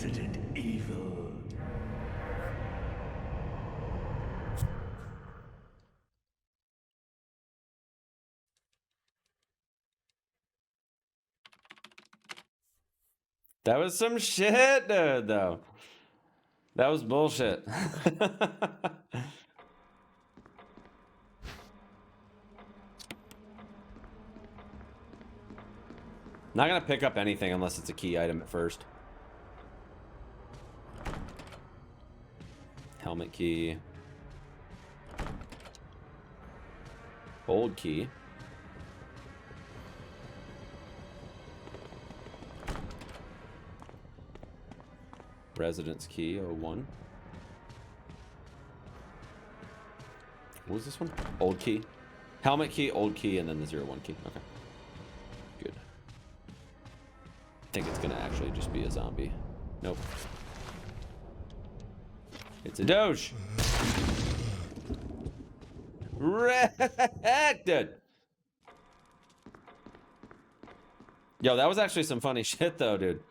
Resident Evil. That was some shit, dude, though. That was bullshit. Not gonna pick up anything unless it's a key item at first. Helmet key. Old key. Residence key, 01. What was this one? Old key. Helmet key, old key, and then the 01 key. Okay. Good. I think it's gonna actually just be a zombie. Nope. It's a Doge. Wrecked. Yo, that was actually some funny shit though, dude.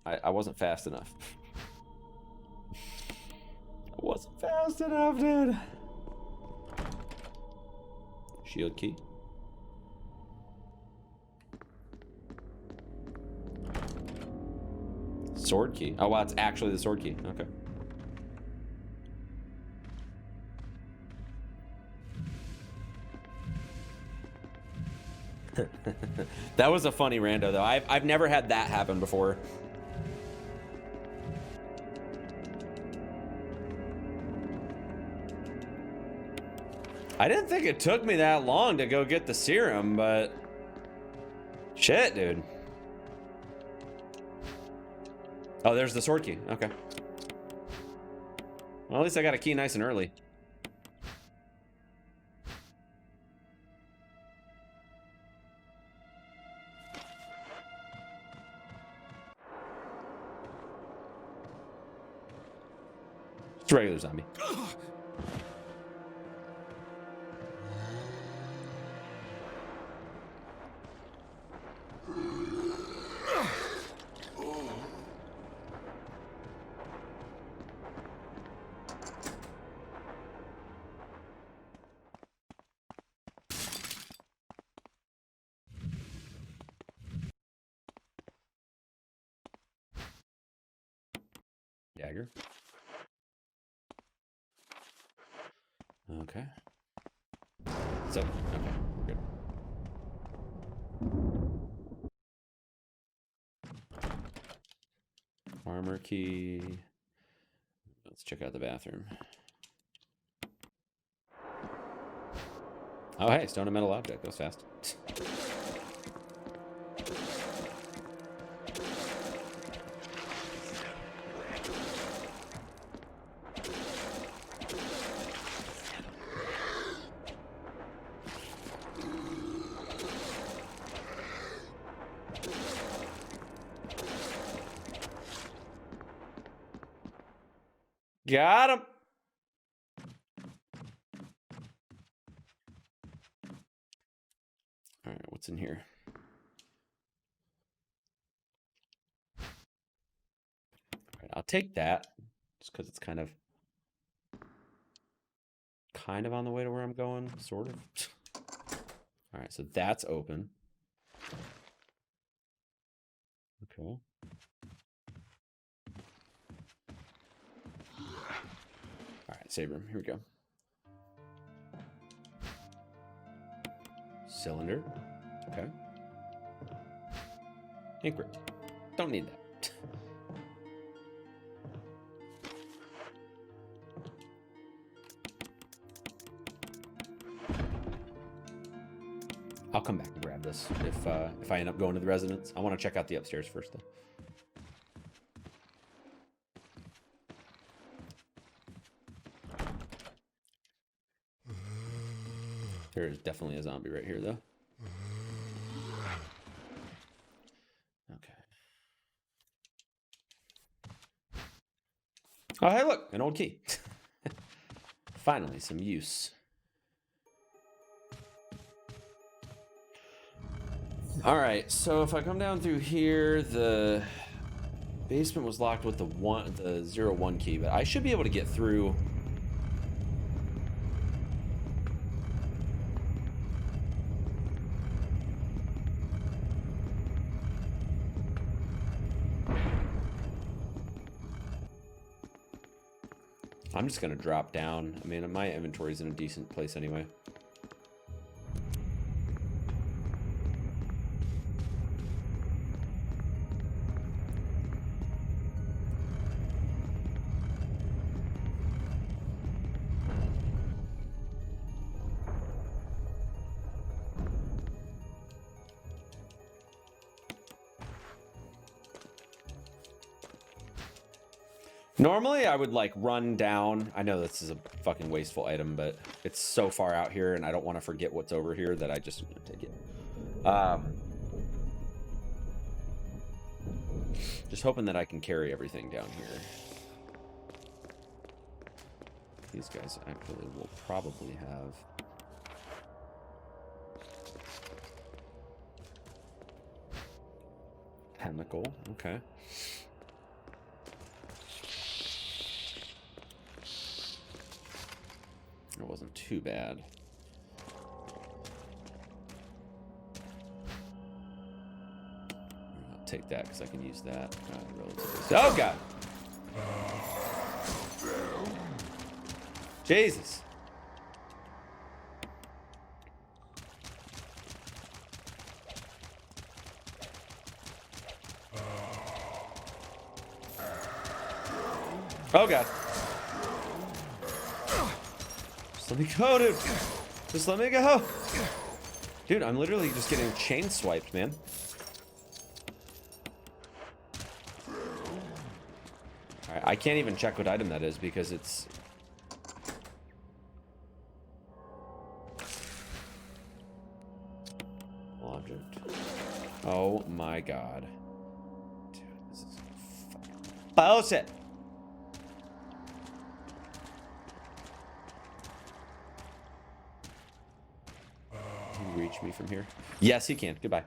I wasn't fast enough. I wasn't fast enough, dude. Shield key. Sword key. Oh, wow, it's actually the sword key. Okay. That was a funny rando, though. I've never had that happen before. I didn't think it took me that long to go get the serum, but shit, dude. Oh, there's the sword key. Okay. Well, at least I got a key nice and early. It's a regular zombie. Dagger. Okay. So, okay, good. Armor key. Let's check out the bathroom. Oh, hey, stone and metal object. Goes fast. Got him. All right, what's in here? All right, I'll take that just because it's kind of on the way to where I'm going, sort of. All right, so that's open. Okay. All right, save room. Here we go. Cylinder. Okay. Ink grip. Don't need that. I'll come back and grab this if I end up going to the residence. I want to check out the upstairs first, though. There is definitely a zombie right here, though. Okay. Oh, hey, look, an old key. Finally, some use. All right, so if I come down through here, the basement was locked with the 0-1 key, but I should be able to get through. I'm just gonna drop down. I mean, my inventory's in a decent place anyway. Normally, I would like run down. I know this is a fucking wasteful item, but it's so far out here, and I don't want to forget what's over here that I just take it. Just hoping that I can carry everything down here. These guys actually will probably have. Chemical, okay. It wasn't too bad. I'll take that because I can use that relatively. Oh god! Jesus! Oh god! Let me go, dude. Just let me go. Dude, I'm literally just getting chain swiped, man. Alright, I can't even check what item that is because it's... Object. Oh my god. Dude, this is fucking bullshit. Reach me from here? Yes, he can. Goodbye.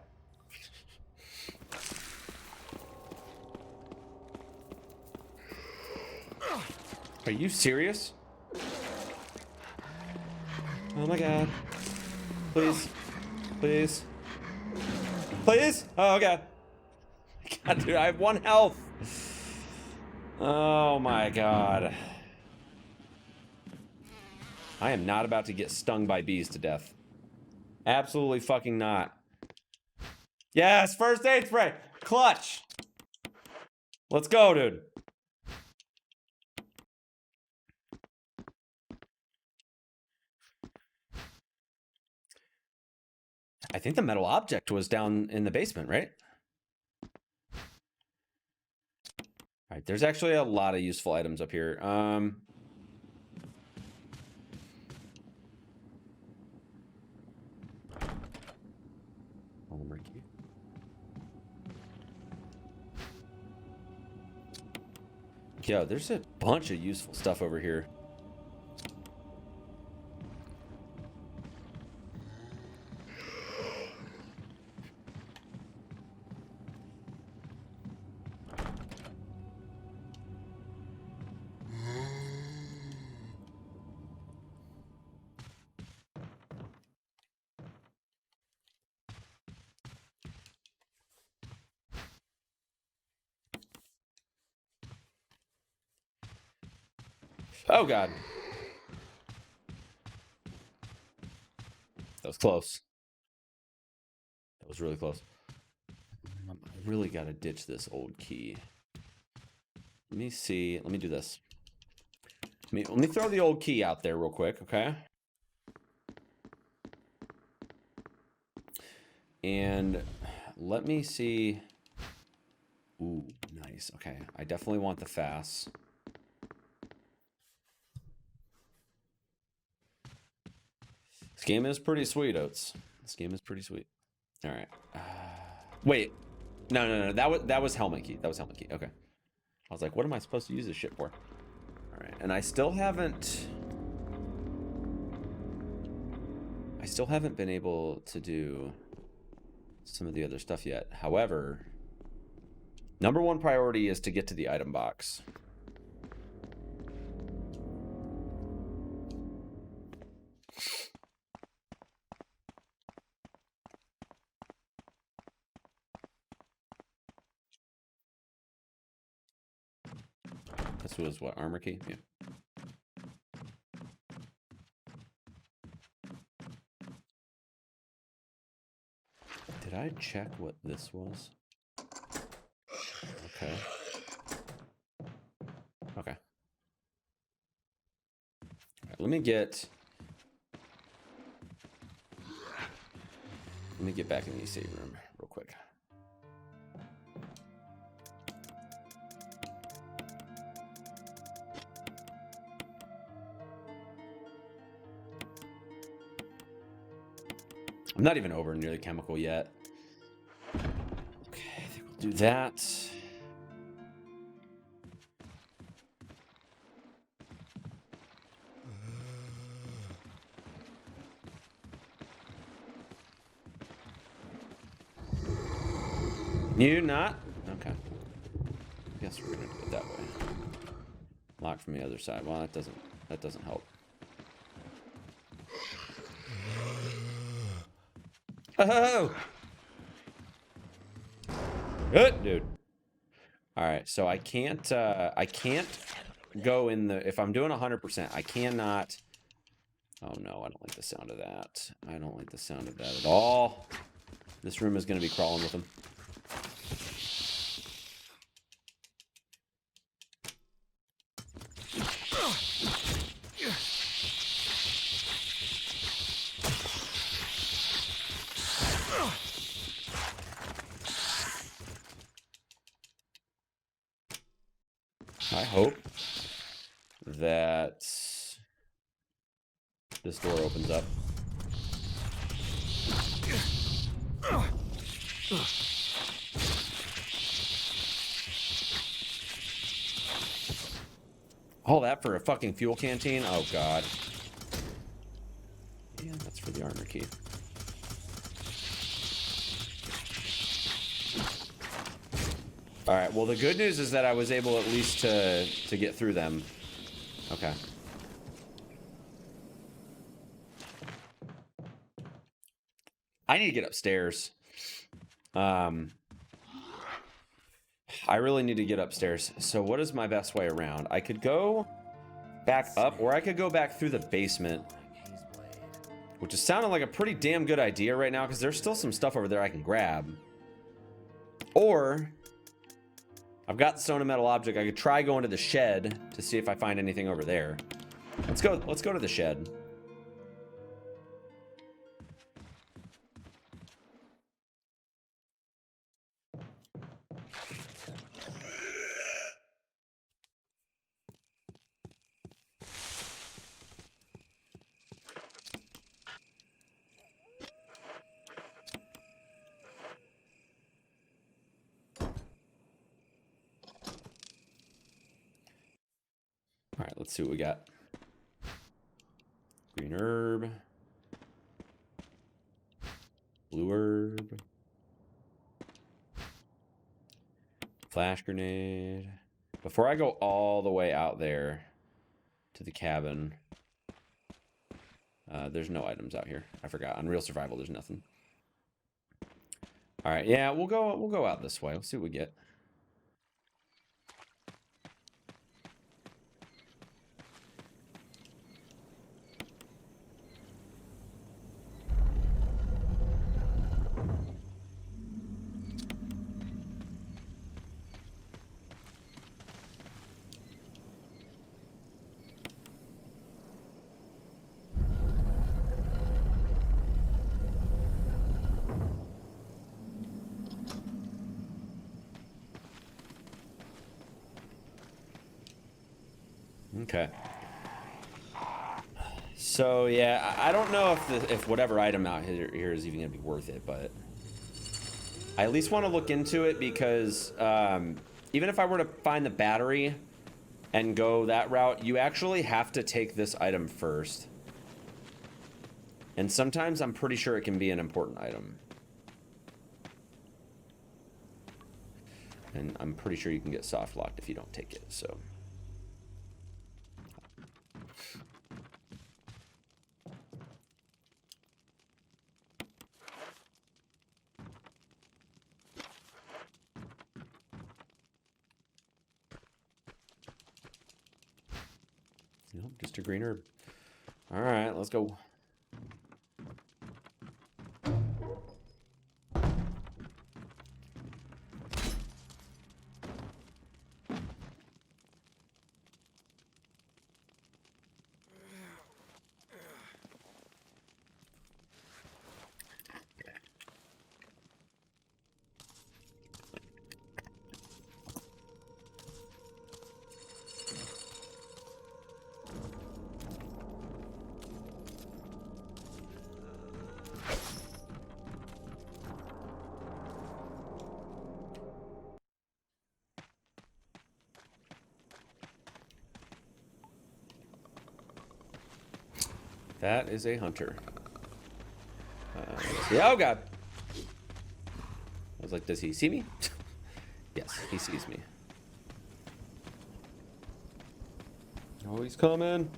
Are you serious? Oh my god. Please. Please. Please? Oh god. God, dude, I have 1 health. Oh my god. I am not about to get stung by bees to death. Absolutely fucking not. Yes, first aid spray. Clutch. Let's go, dude. I think the metal object was down in the basement, right? All right, there's actually a lot of useful items up here. Yo, there's a bunch of useful stuff over here. Oh god. That was close. That was really close. I really gotta ditch this old key. Let me see. Let me do this. Let me throw the old key out there real quick, okay? And let me see. Ooh, nice. Okay, I definitely want the fast. This game is pretty sweet, Oats. This game is pretty sweet. All right. Wait. No. That was helmet key. That was helmet key. Okay. I was like, what am I supposed to use this shit for? All right. And I still haven't been able to do. some of the other stuff yet. However, number one priority is to get to the item box. This was what, armor key? Yeah. Did I check what this was? Okay. Okay. All right, let me get back in the save room real quick. I'm not even over near the chemical yet. Okay, I think we'll do that. You not? Okay. Guess we're gonna do it that way. Lock from the other side. Well, that doesn't help. Oh! Good, dude. All right, so I can't go in the, if I'm doing 100%, I cannot. Oh no, I don't like the sound of that. I don't like the sound of that at all. This room is going to be crawling with them. I hope that this door opens up. All that for a fucking fuel canteen? Oh god. Yeah, that's for the armor key. All right, well, the good news is that I was able at least to get through them. Okay. I need to get upstairs. I really need to get upstairs. So what is my best way around? I could go back up, or I could go back through the basement, which is sounding like a pretty damn good idea right now, because there's still some stuff over there I can grab. Or I've got the stone and metal object. I could try going to the shed to see if I find anything over there. Let's go to the shed. All right, let's see what we got. Green herb. Blue herb. Flash grenade. Before I go all the way out there to the cabin, there's no items out here. I forgot. On Real Survival, there's nothing. All right, yeah, we'll go out this way. We'll see what we get. Okay. So yeah, I don't know if whatever item out here is even gonna be worth it, but I at least want to look into it, because even if I were to find the battery and go that route, you actually have to take this item first. And sometimes I'm pretty sure it can be an important item. And I'm pretty sure you can get soft locked if you don't take it, so. Nope, just a green herb. All right, let's go. That is a hunter. Yeah, oh god. I was like, does he see me? Yes, he sees me. Oh, he's coming.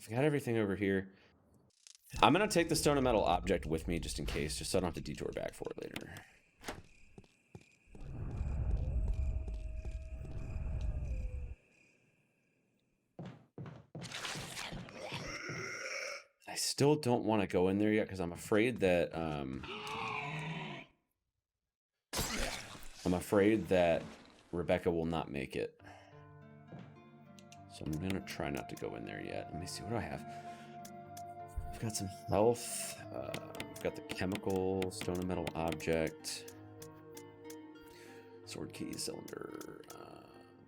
I've got everything over here. I'm gonna take the stone and metal object with me just in case, just so I don't have to detour back for it later. I still don't want to go in there yet because I'm afraid that Rebecca will not make it. So I'm gonna try not to go in there yet. Let me see, what do I have? I've got some health. I've got the chemical, stone and metal object, sword key, cylinder,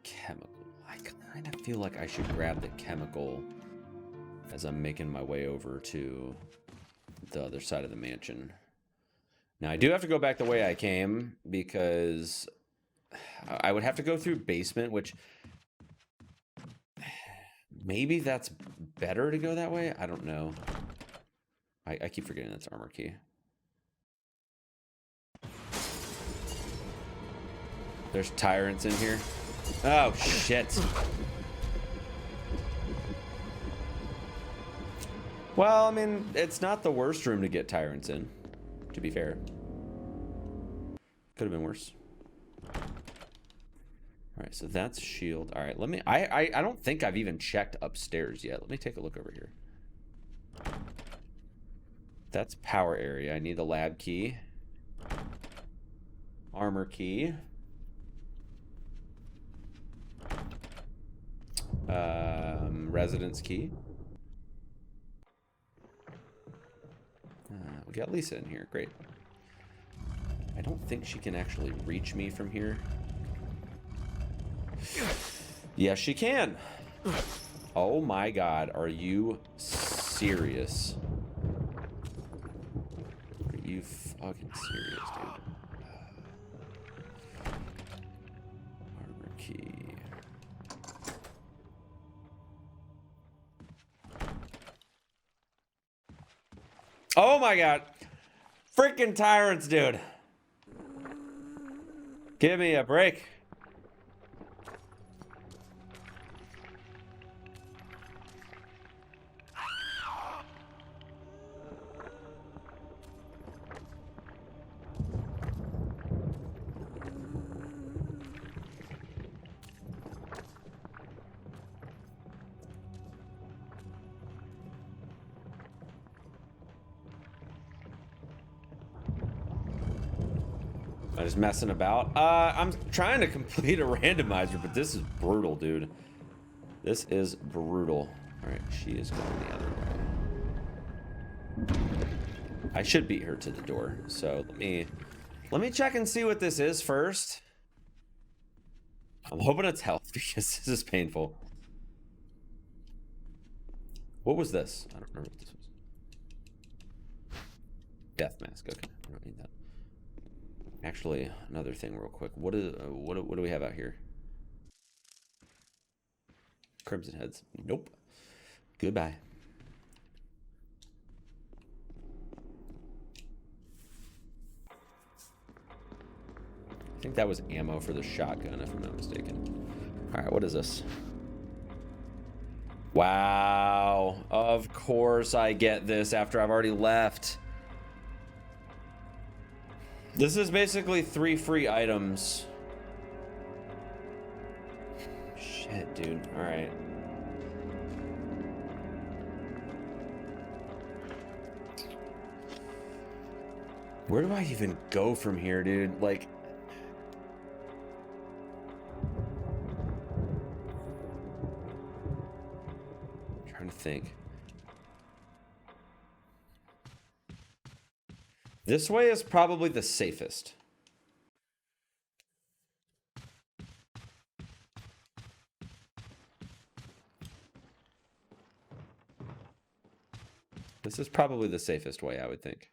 chemical. I kind of feel like I should grab the chemical as I'm making my way over to the other side of the mansion. Now I do have to go back the way I came because I would have to go through basement, which maybe that's better to go that way. I don't know. I keep forgetting that's armor key. There's tyrants in here. Oh, shit. Well, I mean, it's not the worst room to get tyrants in, to be fair. Could have been worse. All right, so that's shield. All right, let me... I don't think I've even checked upstairs yet. Let me take a look over here. That's power area. I need the lab key. Armor key. Residence key. We got Lisa in here. Great. I don't think she can actually reach me from here. Yes, she can. Oh my god. Are you serious? Are you fucking serious, dude? Armor key. Oh my god. Freaking tyrants, dude. Give me a break. Just messing about. I'm trying to complete a randomizer, but this is brutal, dude. This is brutal. All right, she is going the other way. I should beat her to the door. So let me check and see what this is first. I'm hoping it's health because this is painful. What was this? I don't remember what this was. Death mask. Okay, I don't need that. Actually, another thing real quick. What do we have out here? Crimson heads. Nope. Goodbye. I think that was ammo for the shotgun, if I'm not mistaken. All right, what is this? Wow. Of course I get this after I've already left. This is basically 3 free items. Shit, dude. All right. Where do I even go from here, dude? Like... I'm trying to think. This way is probably the safest. This is probably the safest way, I would think.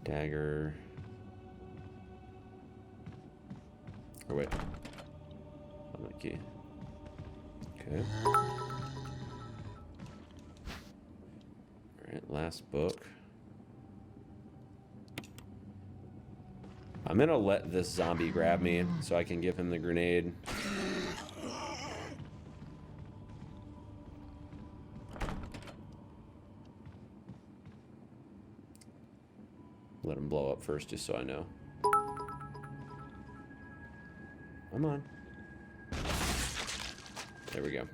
Dagger. Oh, wait. Key. Okay. Alright, last book. I'm gonna let this zombie grab me so I can give him the grenade. Let him blow up first, just so I know. Come on. There we go.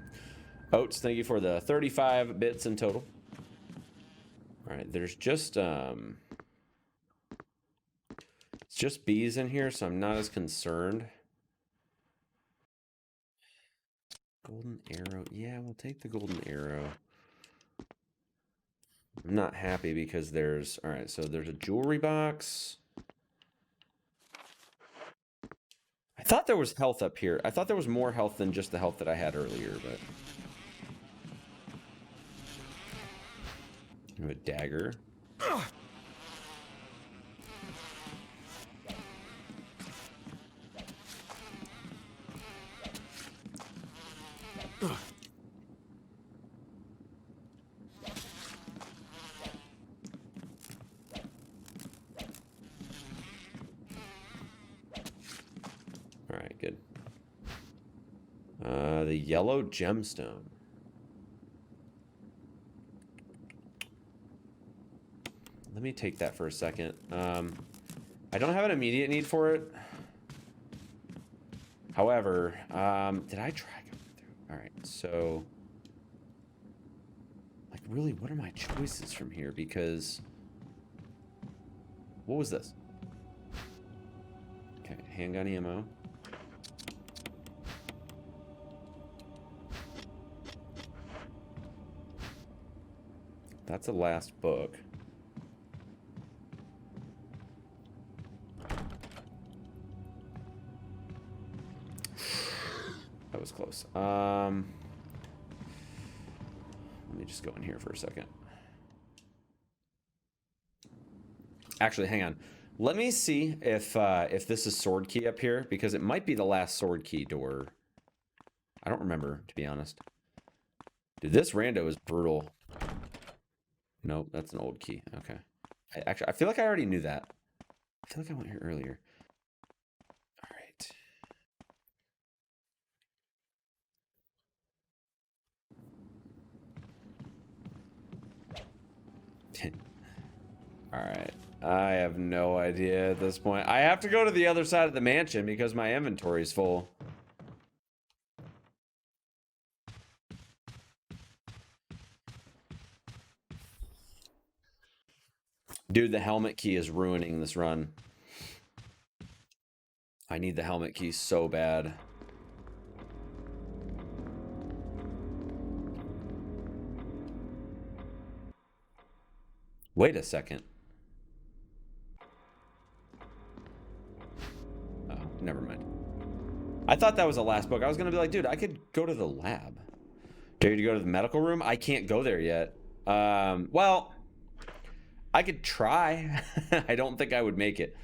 Oats, thank you for the 35 bits in total. All right, there's just it's just bees in here, so I'm not as concerned. Golden arrow. Yeah, we'll take the golden arrow. I'm not happy because there's... All right, so there's a jewelry box. I thought there was health up here. I thought there was more health than just the health that I had earlier, but... A dagger. Alright, good. The yellow gemstone. Let me take that for a second. I don't have an immediate need for it. However, did I try going through? All right, so... Like, really, what are my choices from here? Because... What was this? Okay, handgun ammo. That's the last book. That was close. Let me just go in here for a second. Actually, hang on. Let me see if this is sword key up here, because it might be the last sword key door. I don't remember, to be honest. Dude, this rando is brutal. Nope, that's an old key. Okay. I feel like I already knew that. I feel like I went here earlier. All right. All right. I have no idea at this point. I have to go to the other side of the mansion because my inventory is full. Dude, the helmet key is ruining this run. I need the helmet key so bad. Wait a second. Oh, never mind. I thought that was the last book. I was gonna be like, dude, I could go to the lab. Dare you to go to the medical room? I can't go there yet. Well, I could try. I don't think I would make it.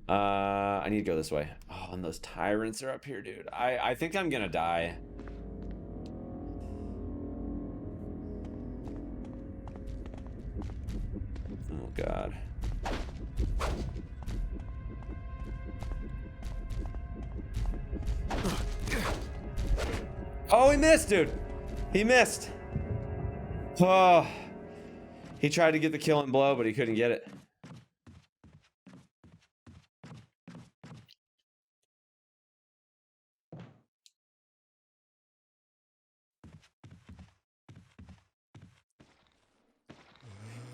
I need to go this way. Oh, and those tyrants are up here, dude. I think I'm gonna die. Oh, God. Oh, he missed, dude. He missed. Oh. He tried to get the killing blow, but he couldn't get it.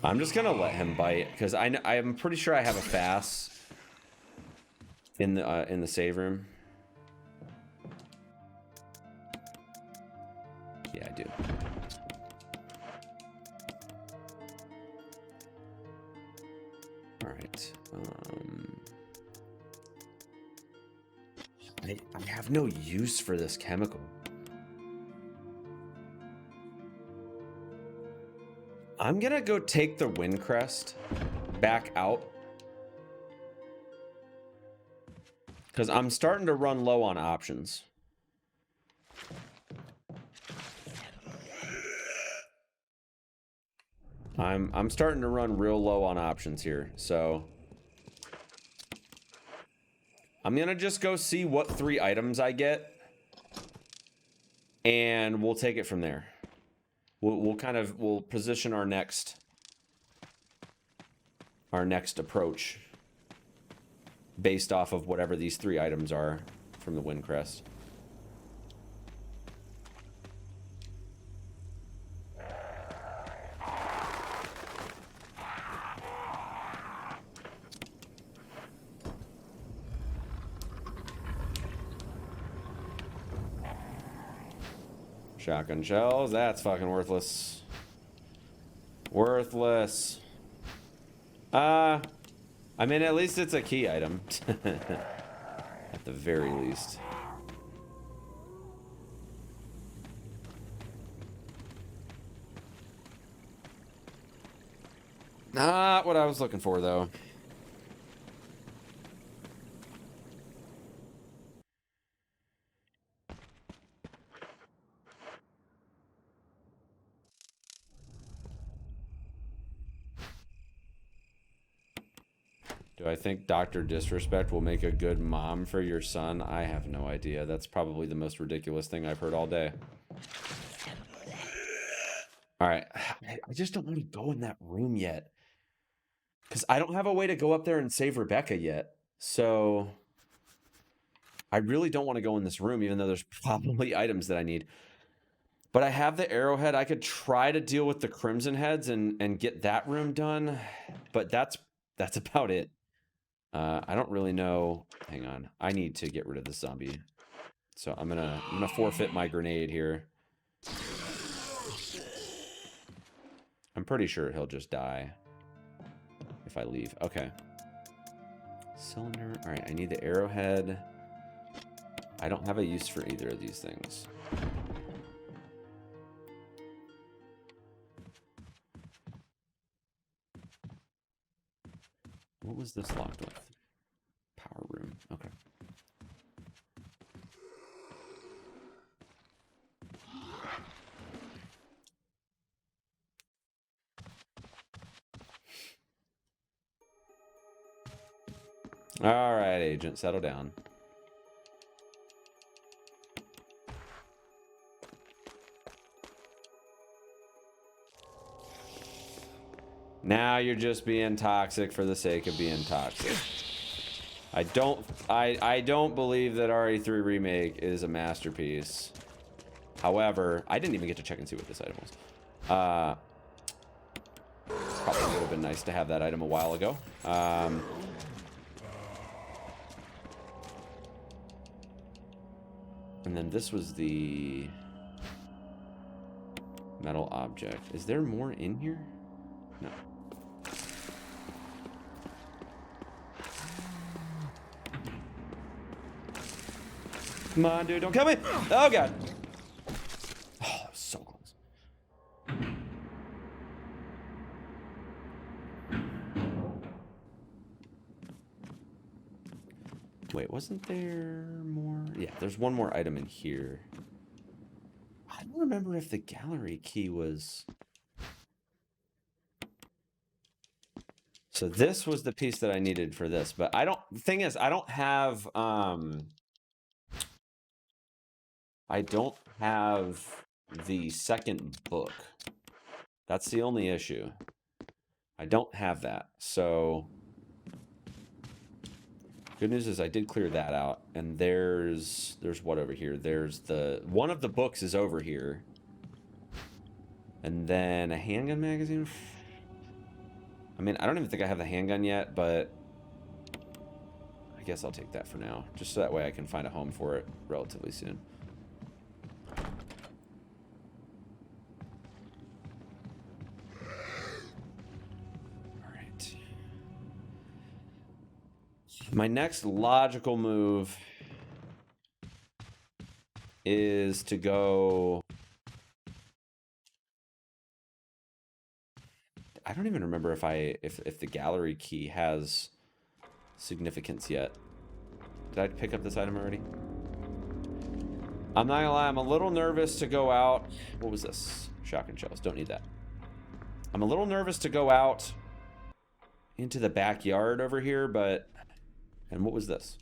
I'm just gonna let him bite because I'm pretty sure I have a fast in the save room. Yeah, I do. All right. I have no use for this chemical. I'm gonna go take the wind crest back out because I'm starting to run low on options. I'm starting to run real low on options here, so I'm gonna just go see what 3 items I get, and we'll take it from there. We'll position our next approach based off of whatever these 3 items are from the wind crest. Shotgun shells, that's fucking worthless. Worthless. I mean, at least it's a key item. At the very least. Not what I was looking for, though. Do I think Dr. Disrespect will make a good mom for your son? I have no idea. That's probably the most ridiculous thing I've heard all day. All right. I just don't want to go in that room yet. Because I don't have a way to go up there and save Rebecca yet. So I really don't want to go in this room, even though there's probably items that I need. But I have the arrowhead. I could try to deal with the crimson heads and get that room done. But that's about it. I don't really know. Hang on. I need to get rid of this zombie. So I'm gonna forfeit my grenade here. I'm pretty sure he'll just die if I leave. Okay. Cylinder. All right. I need the arrowhead. I don't have a use for either of these things. What was this locked with? Power room. Okay. All right, agent, settle down. Now you're just being toxic for the sake of being toxic. I don't believe that RE3 Remake is a masterpiece. However, I didn't even get to check and see what this item was. Probably would have been nice to have that item a while ago. And then this was the metal object. Is there more in here? No. Come on, dude, don't kill me! Oh, God. Oh, that was so close. Wait, wasn't there more? Yeah, there's one more item in here. I don't remember if the gallery key was... So this was the piece that I needed for this, but I don't... The thing is, I don't have... I don't have the second book. That's the only issue. I don't have that, so... Good news is I did clear that out, and there's what over here? There's the... One of the books is over here. And then a handgun magazine? I mean, I don't even think I have the handgun yet, but... I guess I'll take that for now. Just so that way I can find a home for it relatively soon. Alright. My next logical move is to go... I don't even remember if the gallery key has significance yet. Did I pick up this item already? I'm not gonna lie, I'm a little nervous to go out. What was this? Shotgun shells, don't need that. I'm a little nervous to go out into the backyard over here, but... And what was this?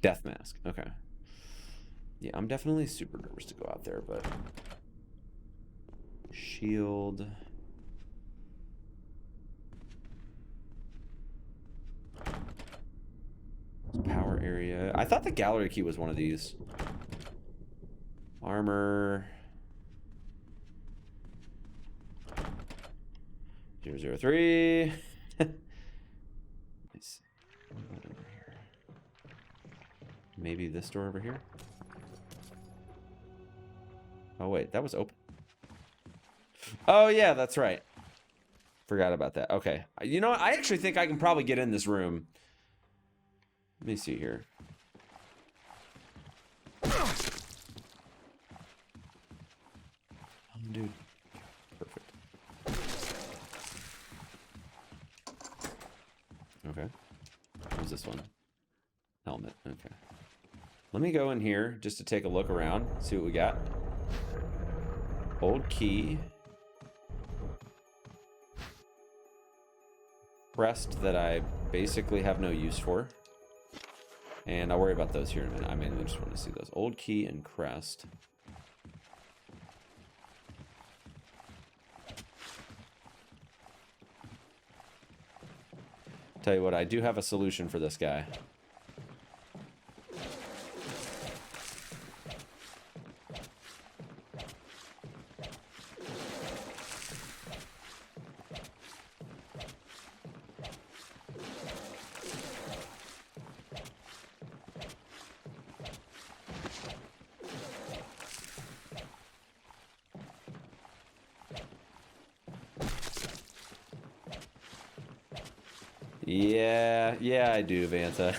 Death mask, okay. Yeah, I'm definitely super nervous to go out there, but... Shield... Power area. I thought the gallery key was one of these. Armor. 003. Nice. What over here? Maybe this door over here? Oh wait, that was open. Oh yeah, that's right. Forgot about that. Okay. You know what? I actually think I can probably get in this room. Let me see here. Oh, dude. Perfect. Okay. What's this one? Helmet. Okay. Let me go in here just to take a look around, see what we got. Old key. Crest that I basically have no use for. And I'll worry about those here in a minute. I mainly just want to see those. Old key and crest. Tell you what, I do have a solution for this guy. Yeah, I do, Vanta.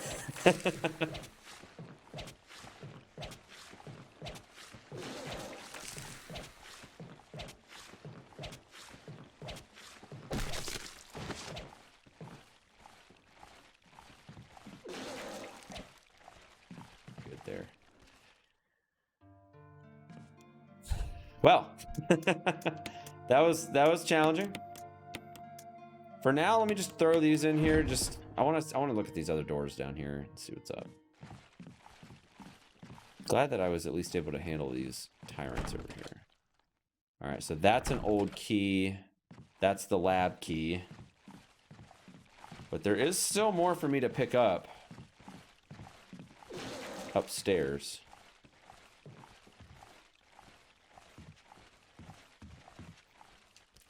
Good there. Well, that was challenging. For now, let me just throw these in here. I want to look at these other doors down here and see what's up. Glad that I was at least able to handle these tyrants over here. All right, so that's an old key. That's the lab key. But there is still more for me to pick up upstairs.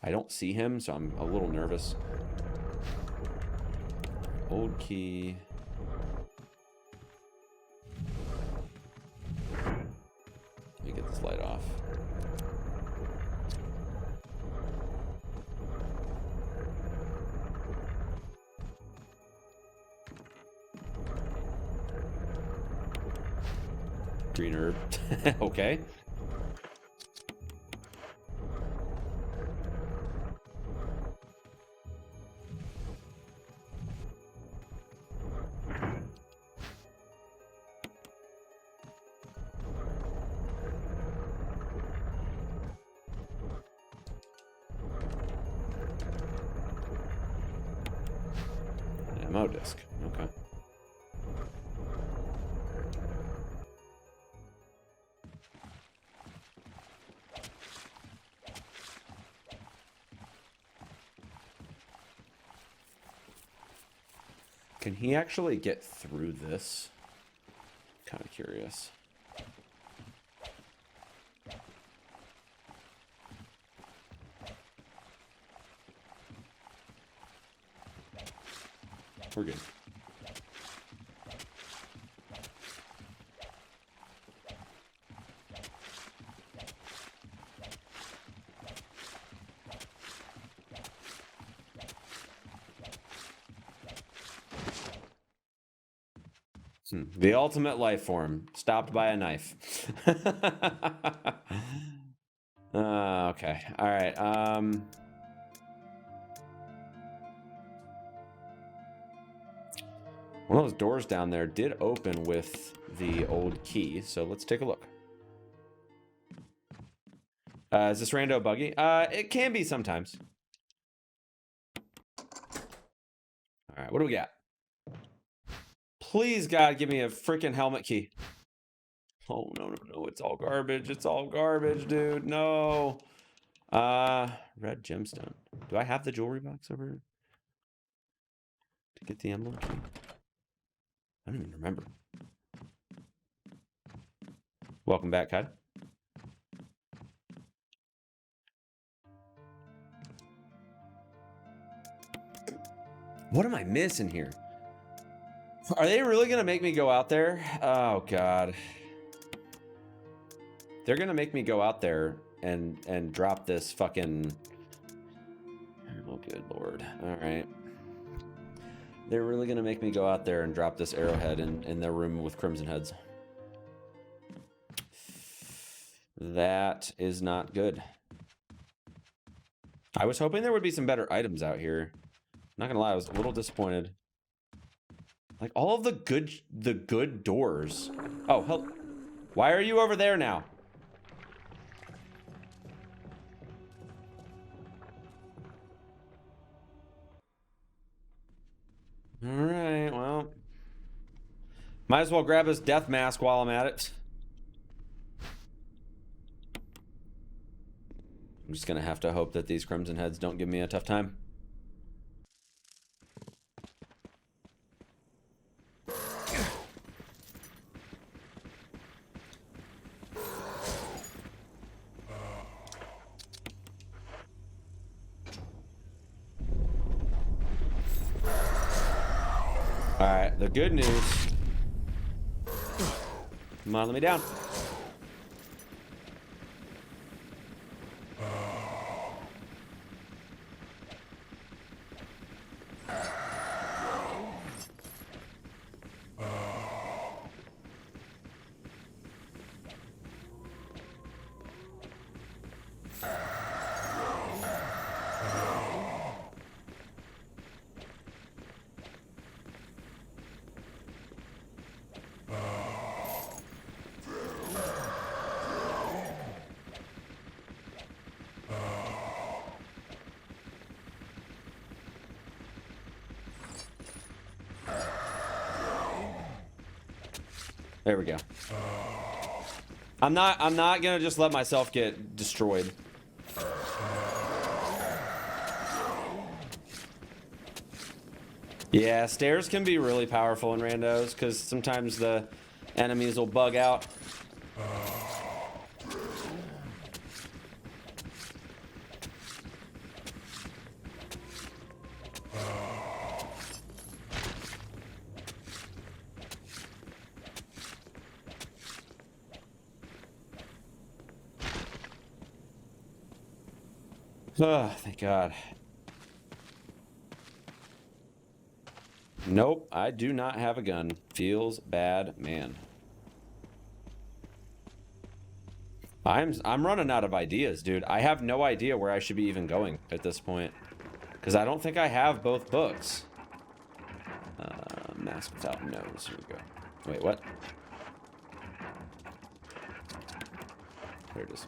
I don't see him, so I'm a little nervous. Old key. Let me get this light off. Green herb. Okay. Ammo disc. Okay. Can he actually get through this? Kind of curious. We're good. The ultimate life form, stopped by a knife. Okay. All right. One of those doors down there did open with the old key, so let's take a look. Is this rando buggy? It can be sometimes. All right, what do we got? Please, God, give me a freaking helmet key. Oh, no, it's all garbage. It's all garbage, dude. No. Red gemstone. Do I have the jewelry box over here to get the emblem key? I don't even remember. Welcome back, Kyle. What am I missing here? Are they really gonna make me go out there? Oh God. They're gonna make me go out there and drop this fucking... Oh good Lord. Alright. They're really gonna make me go out there and drop this arrowhead in their room with crimson heads. That is not good. I was hoping there would be some better items out here. Not gonna lie, I was a little disappointed. Like all of the good doors. Oh, help. Why are you over there now? All right, well. Might as well grab his death mask while I'm at it. I'm just gonna have to hope that these crimson heads don't give me a tough time. Alright, the good news. Come on, let me down. There we go. I'm not gonna just let myself get destroyed. Yeah, stairs can be really powerful in randos because sometimes the enemies will bug out. Oh, thank God. Nope, I do not have a gun. Feels bad, man. I'm running out of ideas, dude. I have no idea where I should be even going at this point. Because I don't think I have both books. Mask without nose. Here we go. Wait, what? There it is.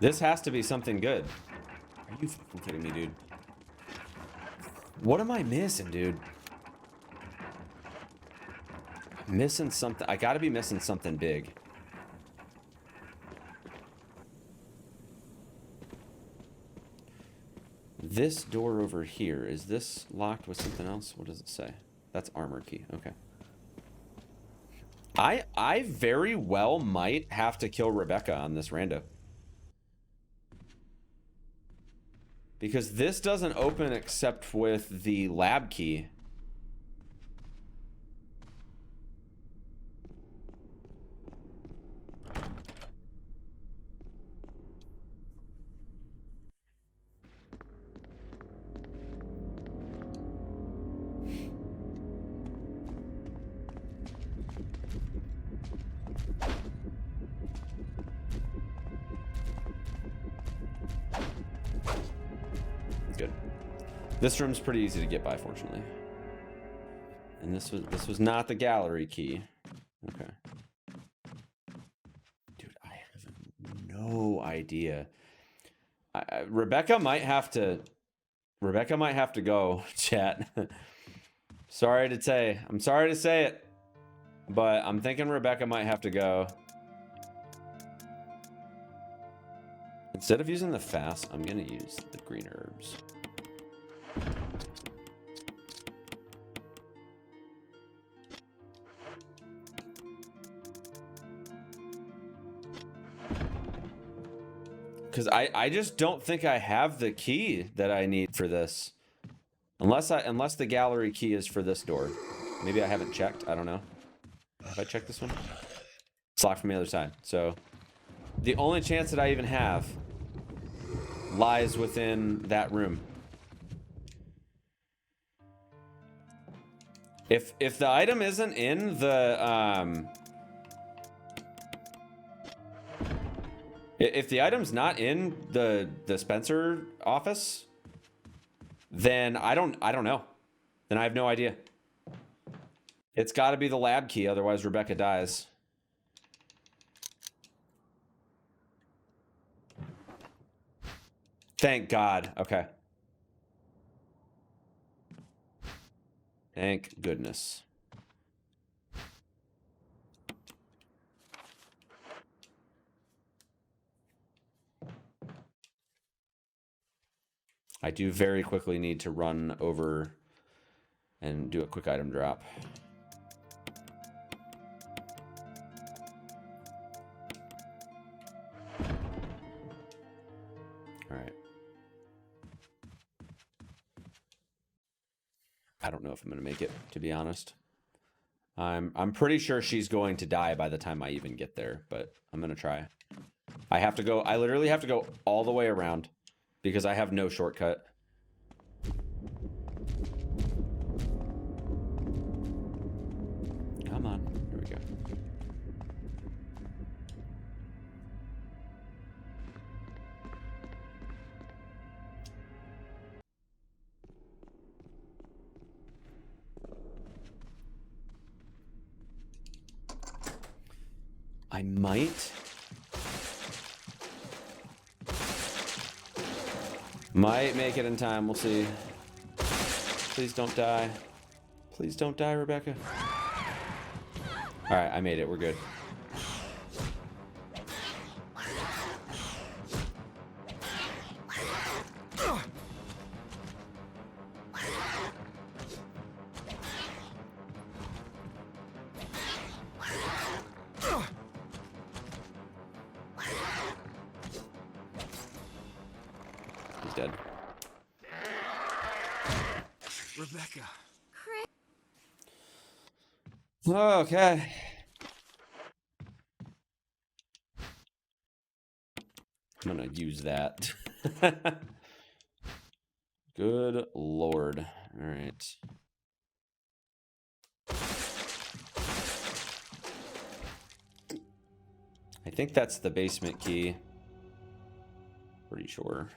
This has to be something good. Are you fucking kidding me, dude? What am I missing, dude? I'm missing something. I gotta be missing something big. This door over here, is this locked with something else? What does it say? That's armor key. Okay. I very well might have to kill Rebecca on this rando. Because this doesn't open except with the lab key. Good. This room's pretty easy to get by, fortunately. And this was not the gallery key. Okay. Dude, I have no idea. Rebecca might have to go, chat. Sorry to say. I'm sorry to say it. But I'm thinking Rebecca might have to go. Instead of using the fast, I'm gonna use the green herbs. Because I just don't think I have the key that I need for this. Unless the gallery key is for this door. Maybe I haven't checked. I don't know. Have I checked this one? It's locked from the other side. So the only chance that I even have lies within that room. If the item isn't in the if the item's not in the dispenser office, then I don't know. Then I have no idea. It's got to be the lab key, otherwise Rebecca dies. Thank God. Okay. Thank goodness. I do very quickly need to run over and do a quick item drop. All right. I don't know if I'm going to make it, to be honest. I'm pretty sure she's going to die by the time I even get there, but I'm going to try. I have to go. I literally have to go all the way around because I have no shortcut. Come on. Here we go. I might make it in time. We'll see. Please don't die. Please don't die, Rebecca. All right, I made it. We're good. He's dead. Rebecca. Okay. I'm gonna use that. Good Lord. All right. I think that's the basement key. Pretty sure.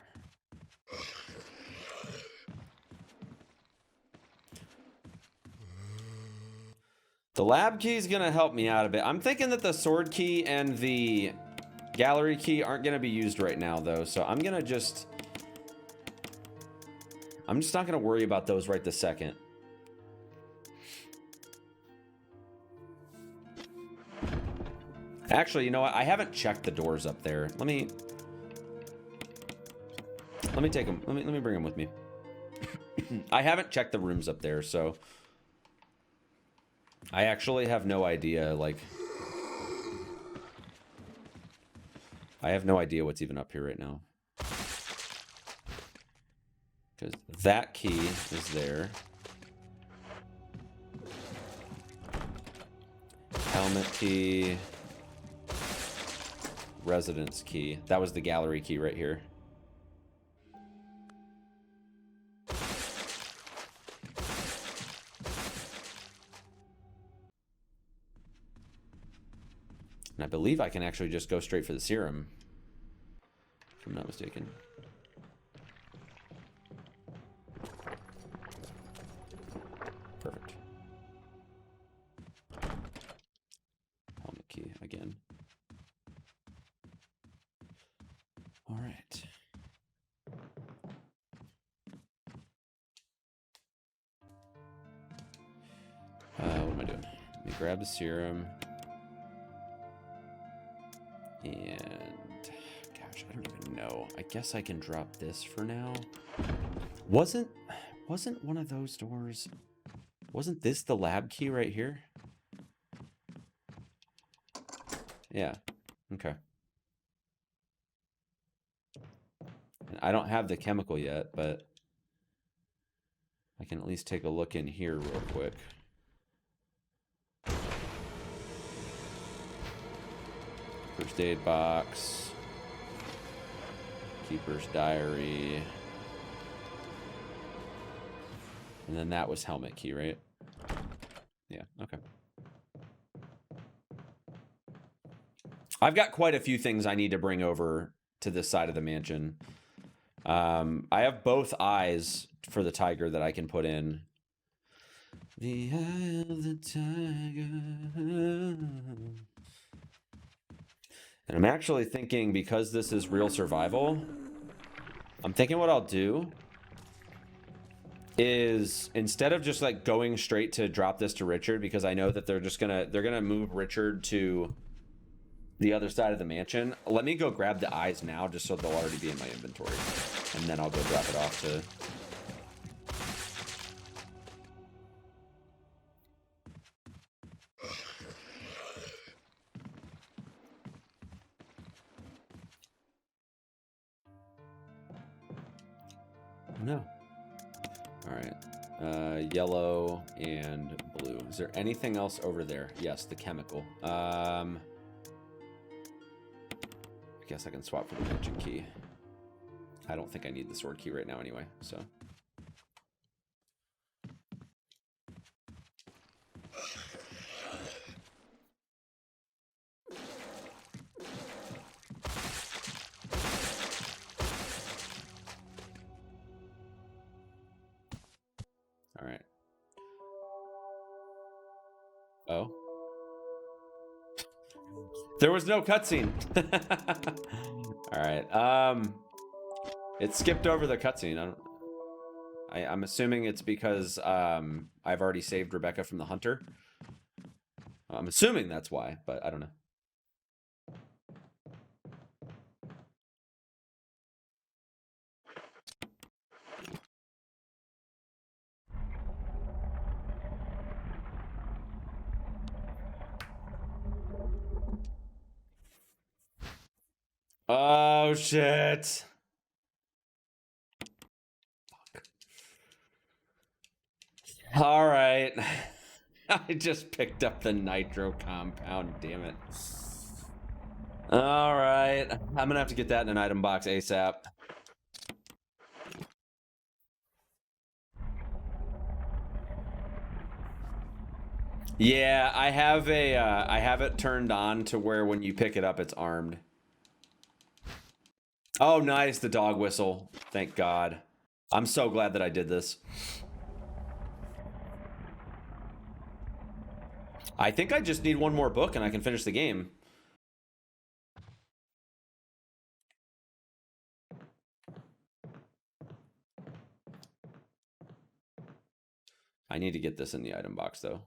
The lab key is gonna help me out a bit. I'm thinking that the sword key and the gallery key aren't gonna be used right now though, so I'm just not gonna worry about those right this second. Actually, you know what? I haven't checked the doors up there. Let me take them. Let me bring them with me. I haven't checked the rooms up there, so I actually have no idea. Like, I have no idea what's even up here right now. Because that key is there. Helmet key. Residence key. That was the gallery key right here. And I believe I can actually just go straight for the serum, if I'm not mistaken. Perfect. Helmet key again. All right. What am I doing? Let me grab the serum. And gosh, I don't even know. I guess I can drop this for now. Wasn't one of those doors? Wasn't this the lab key right here? Yeah. Okay. And I don't have the chemical yet, but I can at least take a look in here real quick. First aid box. Keeper's diary. And then that was helmet key, right? Yeah, okay. I've got quite a few things I need to bring over to this side of the mansion. I have both eyes for the tiger that I can put in. The eye of the tiger. And I'm actually thinking, because this is real survival, I'm thinking what I'll do is, instead of just like going straight to drop this to Richard, because I know that they're gonna move Richard to the other side of the mansion, let me go grab the eyes now, just so they'll already be in my inventory, and then I'll go drop it off to... No. All right. Yellow and blue. Is there anything else over there? Yes, the chemical. I guess I can swap for the mansion key. I don't think I need the sword key right now anyway, so. All right. Oh. There was no cutscene. All right. It skipped over the cutscene. I'm assuming it's because I've already saved Rebecca from the hunter. I'm assuming that's why, but I don't know. Oh, shit. All right. I just picked up the nitro compound, damn it. All right. I'm gonna have to get that in an item box ASAP. Yeah, I have I have it turned on to where when you pick it up, it's armed. Oh, nice, the dog whistle. Thank God. I'm so glad that I did this. I think I just need one more book and I can finish the game. I need to get this in the item box, though.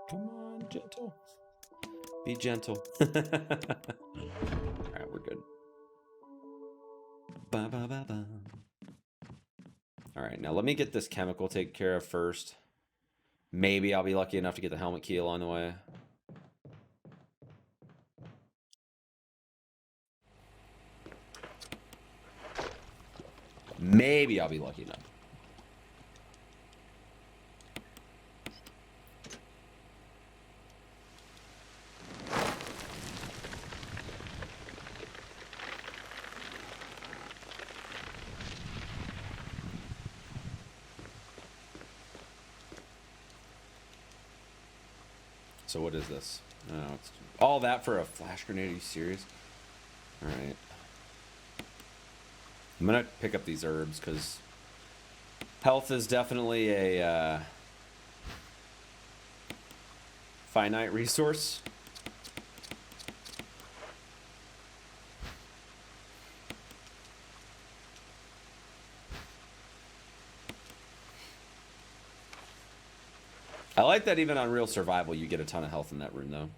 Come on, gentle. Be gentle. All right, we're good. Ba, ba, ba, ba. All right, now let me get this chemical taken care of first. Maybe I'll be lucky enough to get the helmet key along the way. Maybe I'll be lucky enough. So what is this? Oh, it's all that for a flash grenade. Are you serious? All right. I'm gonna pick up these herbs because health is definitely a finite resource. I like that even on real survival, you get a ton of health in that room, though.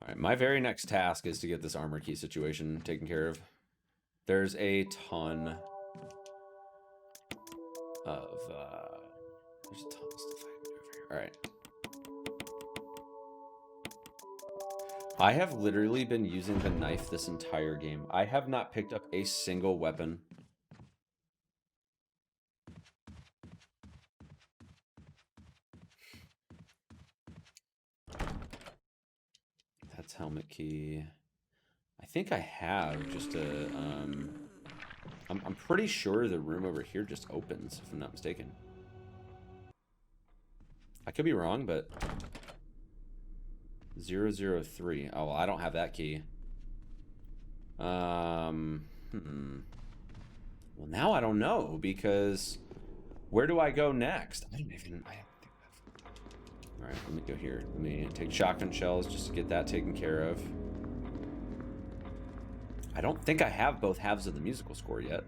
All right, my very next task is to get this armor key situation taken care of. There's a ton of there's a ton of stuff I can do over here. All right. I have literally been using the knife this entire game. I have not picked up a single weapon. That's helmet key. I think I have just a I'm pretty sure the room over here just opens, if I'm not mistaken. I could be wrong, but 003. Oh, well, I don't have that key. Well, now I don't know, because where do I go next? I don't even... All right, let me go here. Let me take shotgun shells just to get that taken care of. I don't think I have both halves of the musical score yet.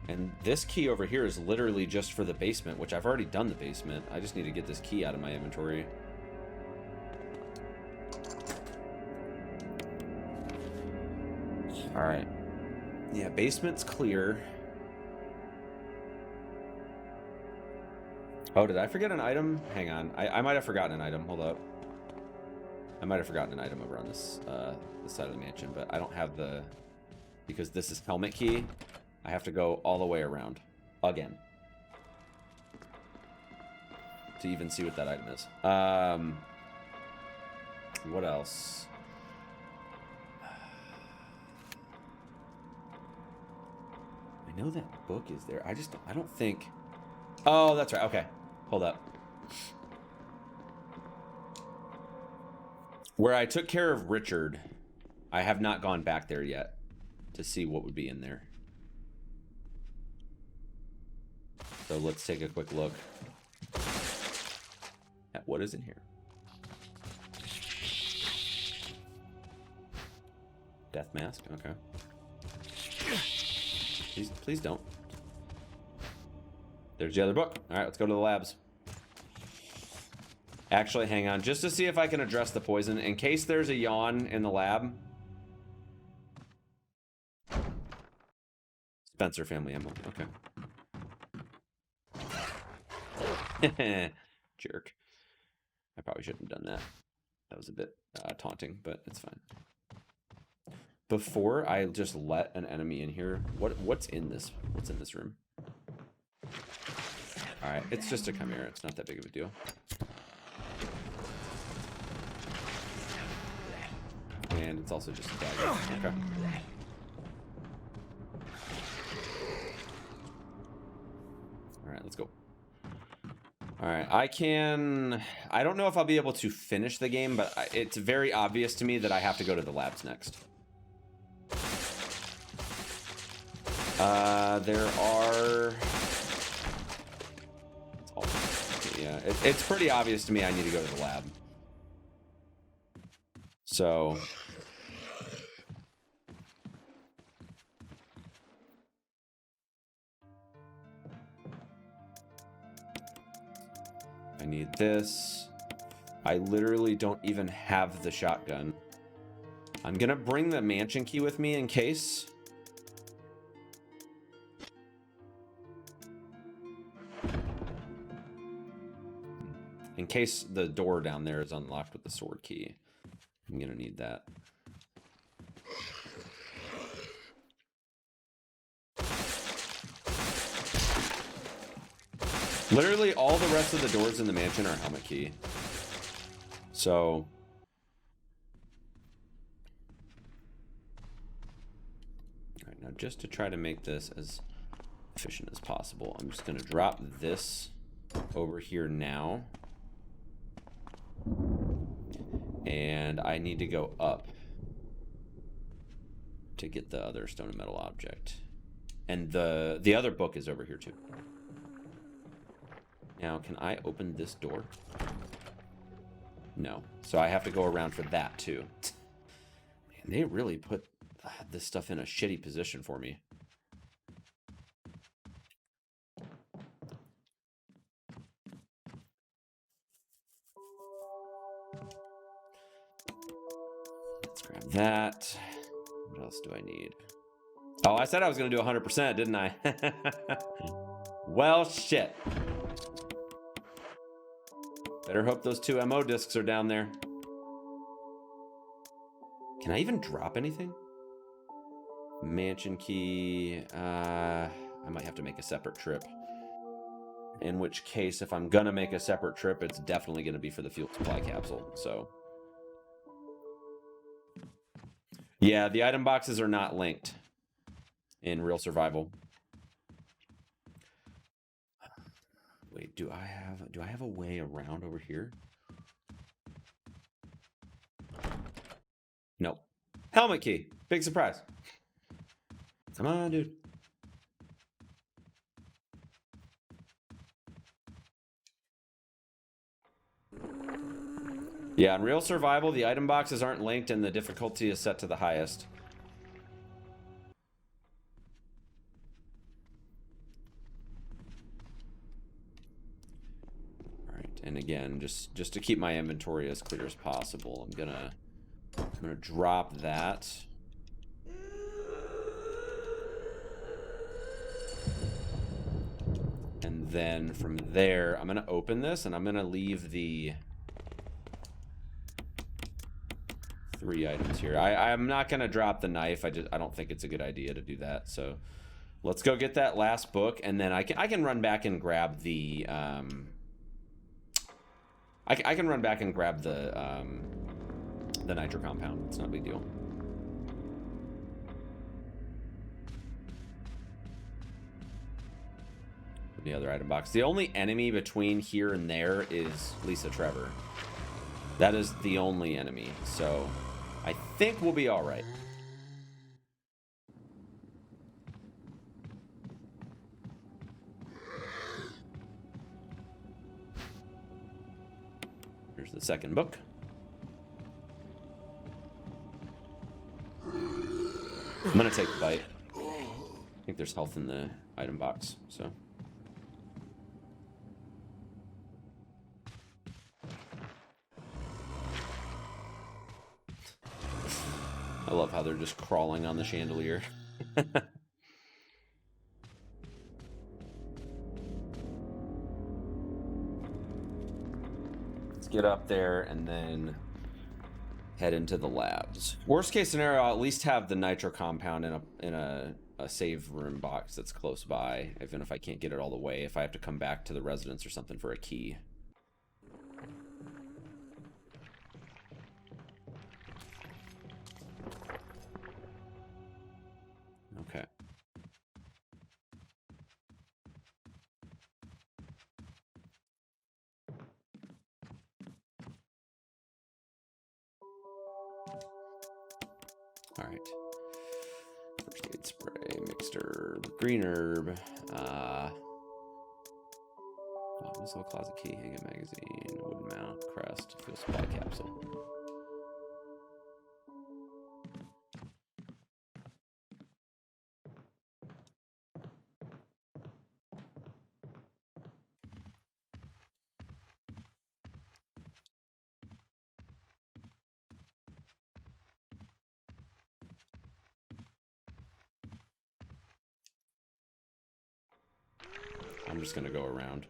And this key over here is literally just for the basement, which I've already done the basement. I just need to get this key out of my inventory. All right. Yeah, basement's clear. Oh, did I forget an item? Hang on. I might have forgotten an item. Hold up. I might have forgotten an item over on this side of the mansion, but I don't have the... Because this is helmet key, I have to go all the way around. Again. To even see what that item is. What else? I know that book is there. I don't think... Oh, that's right. Okay. Hold up. Where I took care of Richard, I have not gone back there yet to see what would be in there. So let's take a quick look at what is in here. Death mask. Okay. Please don't. There's the other book. All right, let's go to the labs. Actually, hang on. Just to see if I can address the poison. In case there's a yawn in the lab. Spencer family emblem. Okay. Jerk. I probably shouldn't have done that. That was a bit taunting, but it's fine. before I just let an enemy in here, what's in this room? All right, it's just a chimera. It's not that big of a deal. And it's also just a dagger. Okay. All right, let's go. All right, I don't know if I'll be able to finish the game, but it's very obvious to me that I have to go to the labs next. There are... Yeah, it's pretty obvious to me I need to go to the lab. So... I need this. I literally don't even have the shotgun. I'm gonna bring the mansion key with me in case. In case the door down there is unlocked with the sword key. I'm gonna need that. Literally all the rest of the doors in the mansion are helmet key. So... Alright, now just to try to make this as efficient as possible, I'm just gonna drop this over here now. And I need to go up to get the other stone and metal object. And the other book is over here too. Now, can I open this door? No. So I have to go around for that too. Man, they really put this stuff in a shitty position for me. Let's grab that. What else do I need? Oh, I said I was going to do 100%, didn't I? Well, shit. Better hope those 2 MO discs are down there. Can I even drop anything? Mansion key. I might have to make a separate trip. In which case, if I'm gonna make a separate trip, it's definitely gonna be for the fuel supply capsule. So, yeah, the item boxes are not linked in real survival. Wait, do I have a way around over here? Nope. Helmet key. Big surprise. Come on, dude. Yeah, in real survival, the item boxes aren't linked and the difficulty is set to the highest. And again, just to keep my inventory as clear as possible, I'm gonna drop that. And then from there, I'm gonna open this and I'm gonna leave the 3 items here. I'm not gonna drop the knife. I don't think it's a good idea to do that. So let's go get that last book, and then I can run back and grab the I can run back and grab the nitro compound. It's not a big deal. The other item box. The only enemy between here and there is Lisa Trevor. That is the only enemy. So I think we'll be all right. Here's the second book. I'm gonna take the bite. I think there's health in the item box, so. I love how they're just crawling on the chandelier. Let's get up there and then head into the labs. Worst case scenario, I'll at least have the nitro compound in a save room box that's close by, even if I can't get it all the way, if I have to come back to the residence or something for a key. Okay. All right. First aid spray, mixed herb, green herb. Missile closet key, hanging magazine, wooden mount, crest, fuel supply capsule. I'm just gonna go around.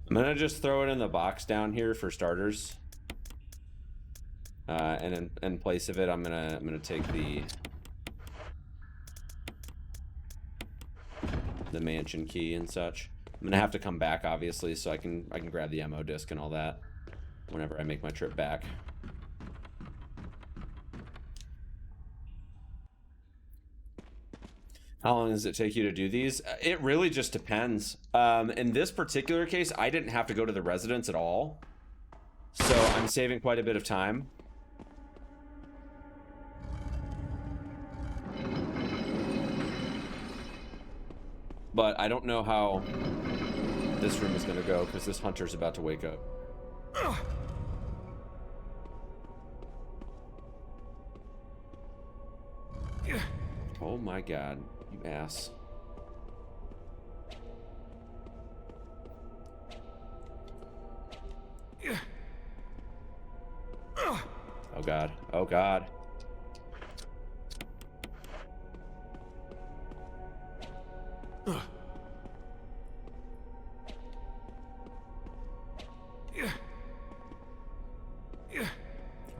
I'm gonna just throw it in the box down here for starters, and in place of it, I'm gonna take the mansion key and such. I'm gonna have to come back obviously, so I can grab the ammo disc and all that whenever I make my trip back. How long does it take you to do these? It really just depends. In this particular case, I didn't have to go to the residence at all, so I'm saving quite a bit of time. But I don't know how this room is going to go, because this hunter's about to wake up. Oh my god, you ass. Oh god, oh god. Oh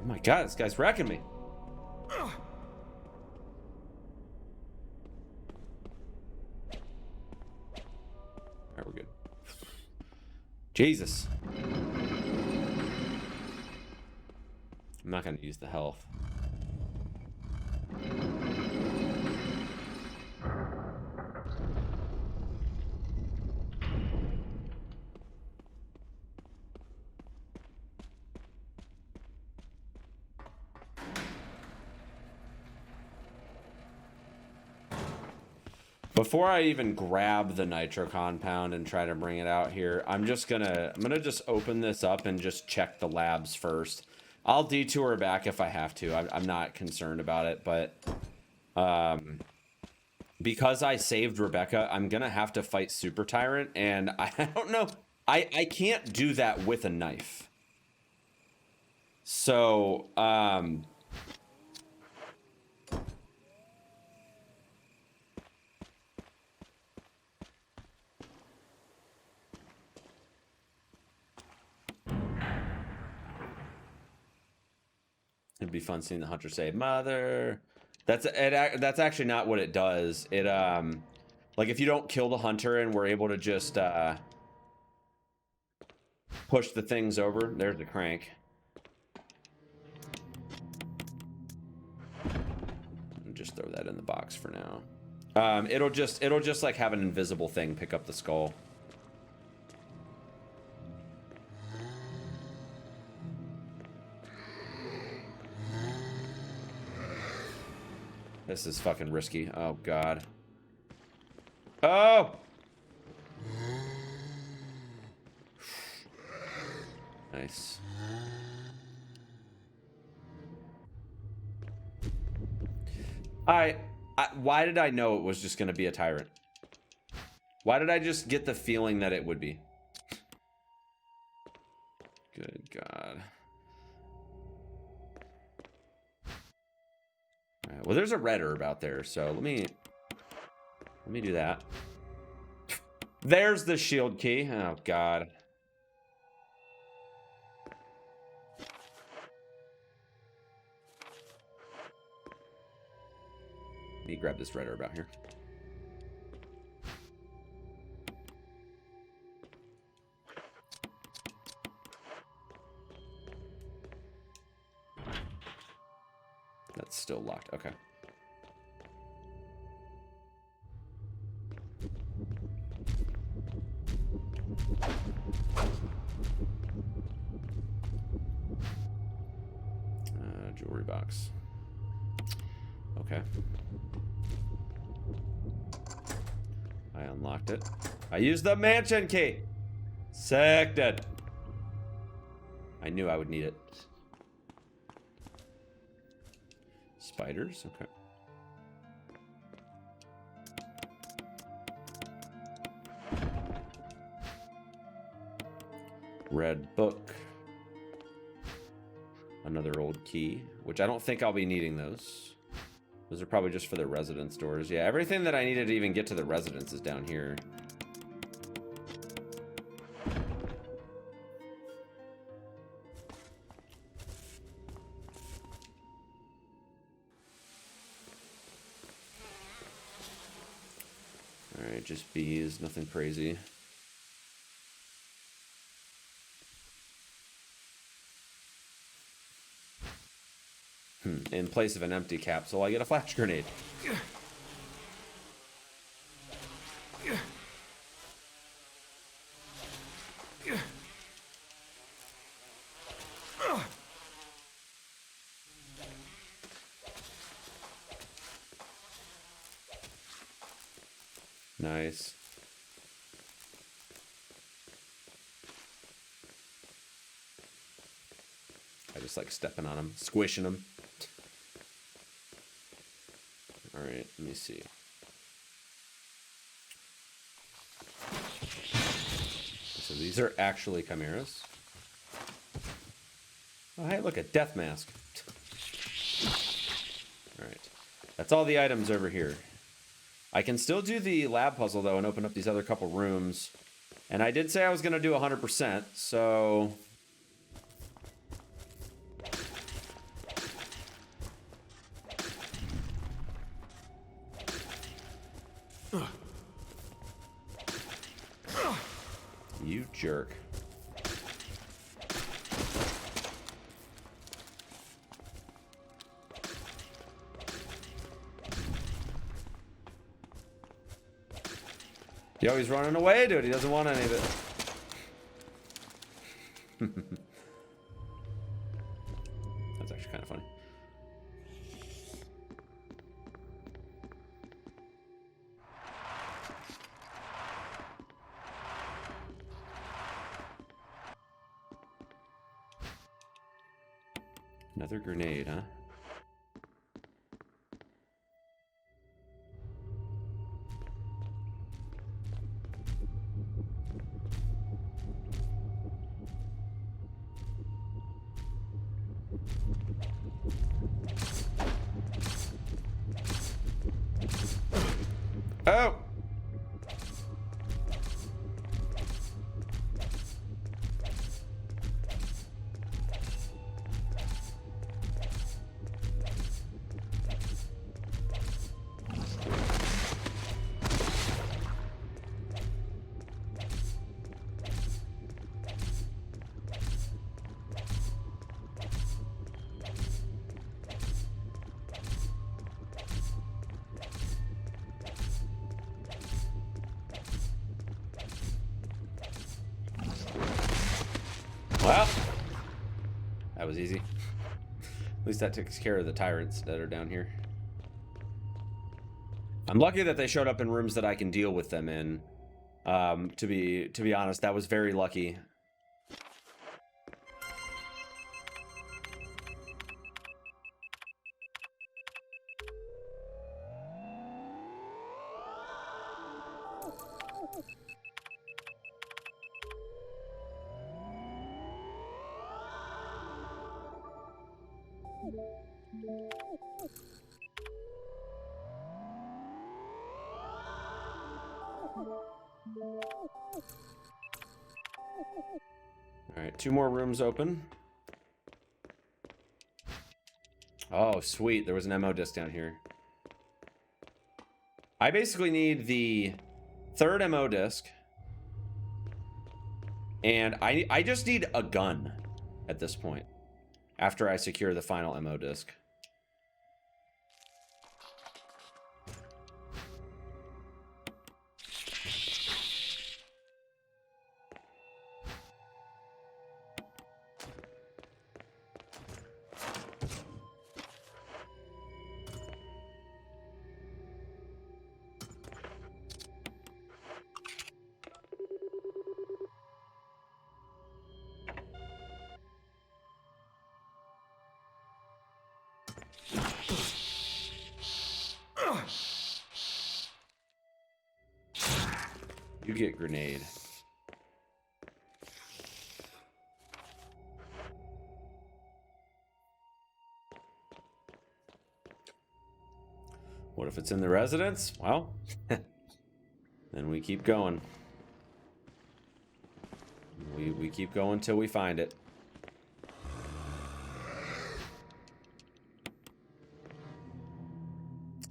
my god, this guy's wrecking me. Alright, we're good. Jesus. I'm not gonna use the health. Before I even grab the nitro compound and try to bring it out here, I'm gonna just open this up and just check the labs first. I'll detour back if I have to. I'm not concerned about it, but because I saved Rebecca, I'm gonna have to fight Super Tyrant, and I don't know. I can't do that with a knife. So it'd be fun seeing the hunter say, "Mother." That's actually not what it does. It like if you don't kill the hunter and we're able to just push the things over. There's the crank. Just throw that in the box for now. It'll just like have an invisible thing pick up the skull. This is fucking risky. Oh god. Oh! Nice. Why did I know it was just going to be a tyrant? Why did I just get the feeling that it would be? Good God. All right, well, there's a red herb out there, so let me do that. There's the shield key. Oh, God. Let me grab this red herb out here. That's still locked. Okay. Jewelry box. Okay. I unlocked it. I used the mansion key. Sected. I knew I would need it. Spiders? Okay. Red book. Another old key, which I don't think I'll be needing those. Those are probably just for the residence doors. Yeah, everything that I needed to even get to the residence is down here. Alright, just bees, nothing crazy. In place of an empty capsule, I get a flash grenade. Nice. I just like stepping on them, squishing them. All right, let me see. So these are actually chimeras. Oh, hey, look, a death mask. All right, that's all the items over here. I can still do the lab puzzle, though, and open up these other couple rooms. And I did say I was going to do 100%, so... You jerk. Yo, he's running away, dude. He doesn't want any of it. That's actually kind of funny. Another grenade, huh? Oh! Well, that was easy. At least that takes care of the tyrants that are down here. I'm lucky that they showed up in rooms that I can deal with them in. To be honest, that was very lucky. Alright, 2 more rooms open. Oh, sweet. There was an ammo disc down here. I basically need the 3rd ammo disc. And I just need a gun at this point. After I secure the final ammo disc. You get grenade. What if it's in the residence? Well, then we keep going. We keep going till we find it.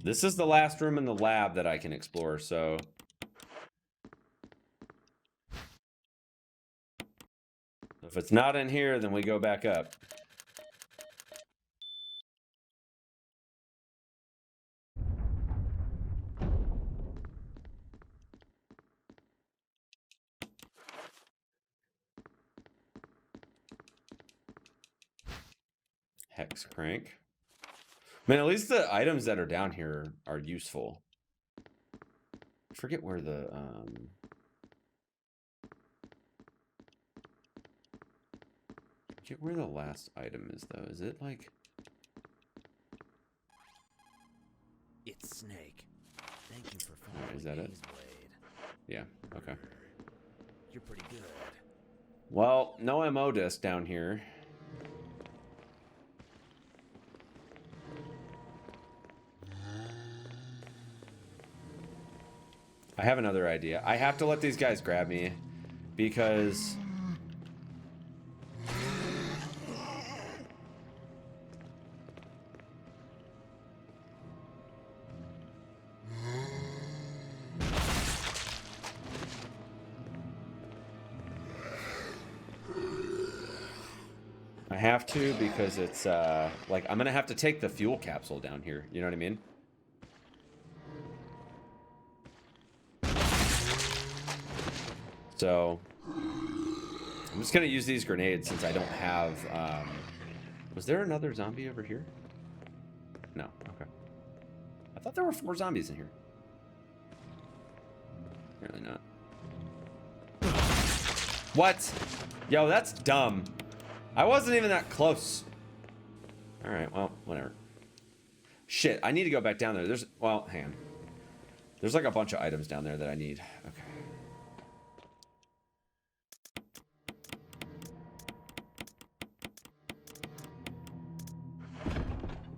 This is the last room in the lab that I can explore, so... If it's not in here, then we go back up. Hex crank. Man, at least the items that are down here are useful. I forget where the Get where the last item is, though. Is it like... It's Snake. Thank you for Right, following is that it? Blade. Yeah, okay. You're pretty good. Well, no ammo disc down here. I have another idea. I have to let these guys grab me because... I have to because it's, like, I'm gonna have to take the fuel capsule down here. You know what I mean? So, I'm just gonna use these grenades since I don't have, was there another zombie over here? No, okay. I thought there were 4 zombies in here. Apparently not. What? Yo, that's dumb. I wasn't even that close. Alright, well, whatever. Shit, I need to go back down there. There's, well, hang on. There's like a bunch of items down there that I need. Okay.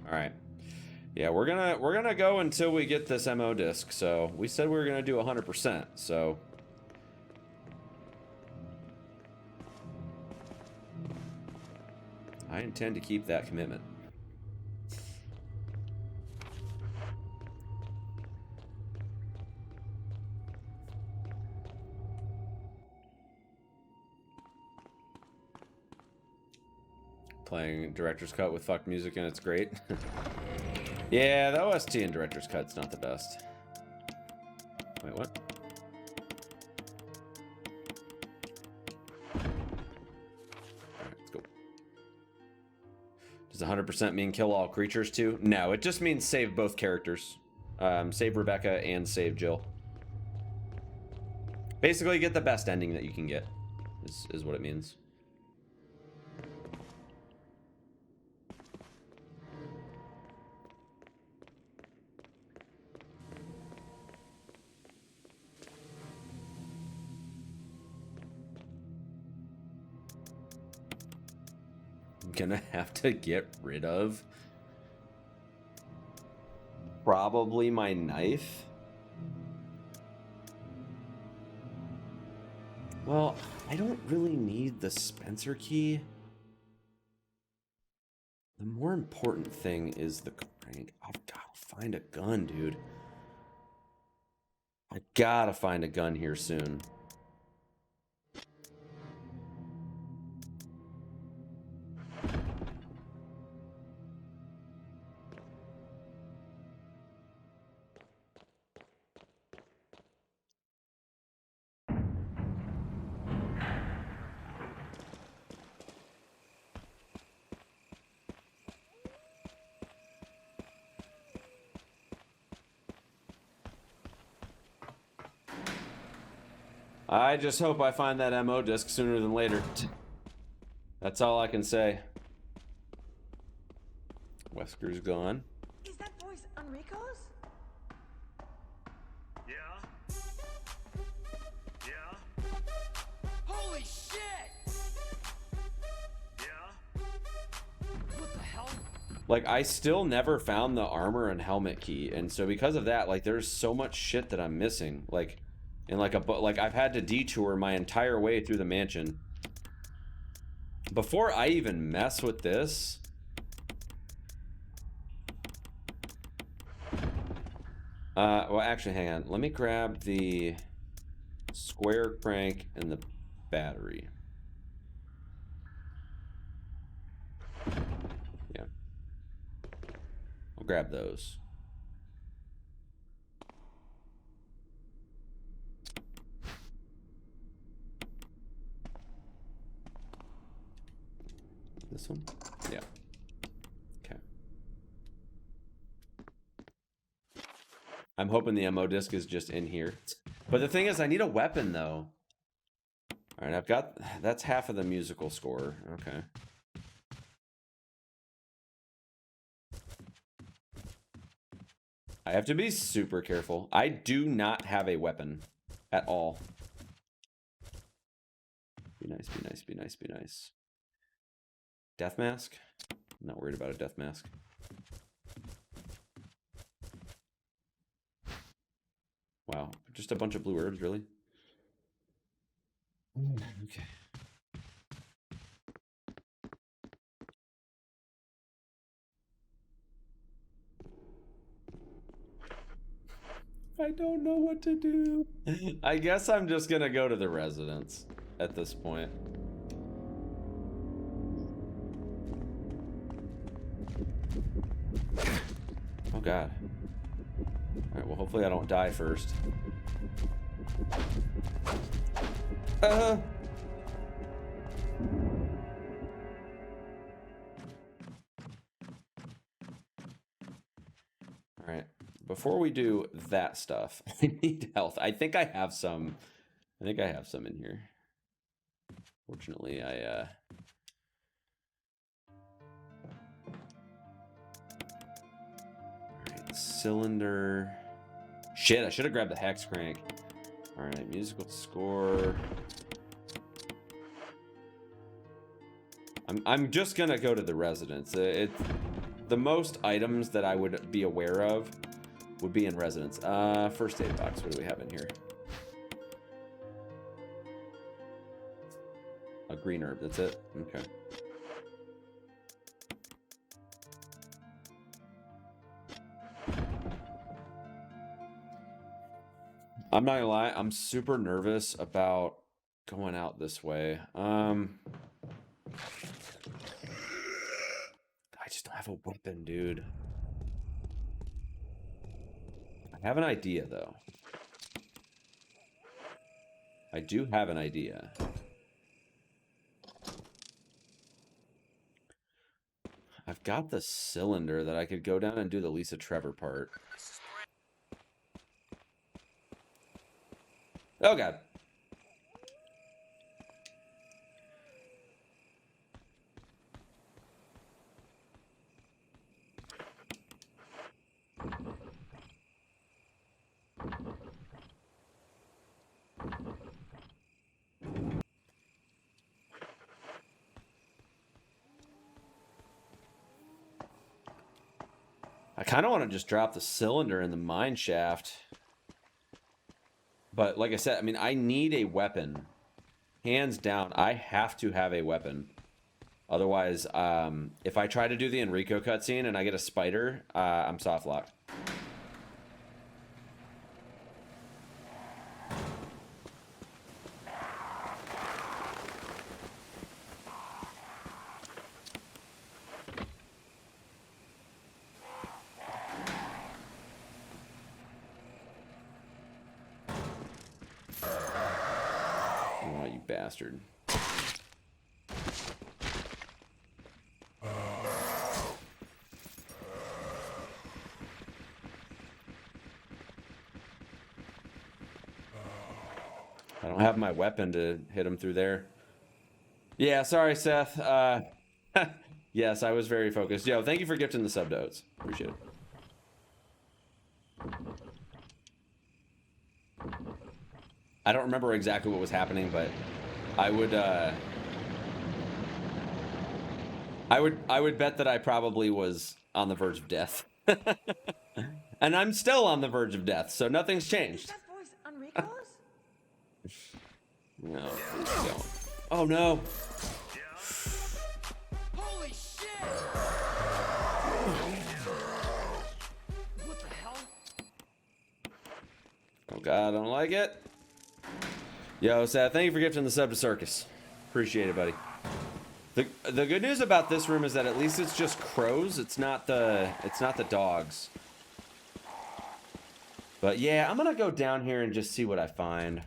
Alright. Yeah, we're gonna go until we get this MO disc. So, we said we were gonna do 100%, so... I intend to keep that commitment. Playing director's cut with fucked music and it's great. Yeah, the OST in director's cut's not the best. Wait, what? Alright, let's go. Does 100% mean kill all creatures too? No, it just means save both characters. Save Rebecca and save Jill. Basically, get the best ending that you can get, is what it means. I'm gonna have to get rid of probably my knife. Well, I don't really need the Spencer key. The more important thing is the crank. I've got to find a gun, dude. I gotta find a gun here soon. I just hope I find that MO disc sooner than later. That's all I can say. Wesker's gone. Is that voice Enrico's? Yeah? Yeah? Holy shit! Yeah? What the hell? Like, I still never found the armor and helmet key, and so because of that, like, there's so much shit that I'm missing. Like, in like I've had to detour my entire way through the mansion. Before I even mess with this, well, actually, hang on. Let me grab the square crank and the battery. Yeah. I'll grab those. This one? Yeah. Okay. I'm hoping the MO disc is just in here. But the thing is, I need a weapon, though. All right, I've got... That's half of the musical score. Okay. I have to be super careful. I do not have a weapon at all. Be nice, be nice, be nice, be nice. Death mask? I'm not worried about a death mask. Wow, just a bunch of blue herbs, really? Okay. I don't know what to do. I guess I'm just gonna go to the residence at this point. Oh god. Alright, well hopefully I don't die first. Alright. Before we do that stuff, I need health. I think I have some. I think I have some in here. Fortunately, Alright, cylinder. Shit, I should have grabbed the hex crank. Alright, musical score. I'm just gonna go to the residence. It's the most items that I would be aware of would be in residence. First aid box. What do we have in here? A green herb. That's it. Okay. I'm not gonna lie. I'm super nervous about going out this way. I just don't have a weapon, dude. I have an idea, though. I do have an idea. I've got the cylinder that I could go down and do the Lisa Trevor part. Oh god. I kind of want to just drop the cylinder in the mine shaft. But like I said, I mean, I need a weapon. Hands down, I have to have a weapon. Otherwise, if I try to do the Enrico cutscene and I get a spider, I'm soft locked. Oh, you bastard. I don't have my weapon to hit him through there. Yeah, sorry, Seth. Yes, I was very focused. Yo, thank you for gifting the sub notes. Appreciate it. I don't remember exactly what was happening, but I would bet that I probably was on the verge of death. And I'm still on the verge of death, so nothing's Is changed. that voice Enrico's? No, please don't. Oh no. Holy shit! What the hell? Oh god, I don't like it. Yo, Seth, thank you for gifting the sub to Circus. Appreciate it, buddy. The good news about this room is that at least it's just crows. It's not the dogs. But yeah, I'm gonna go down here and just see what I find.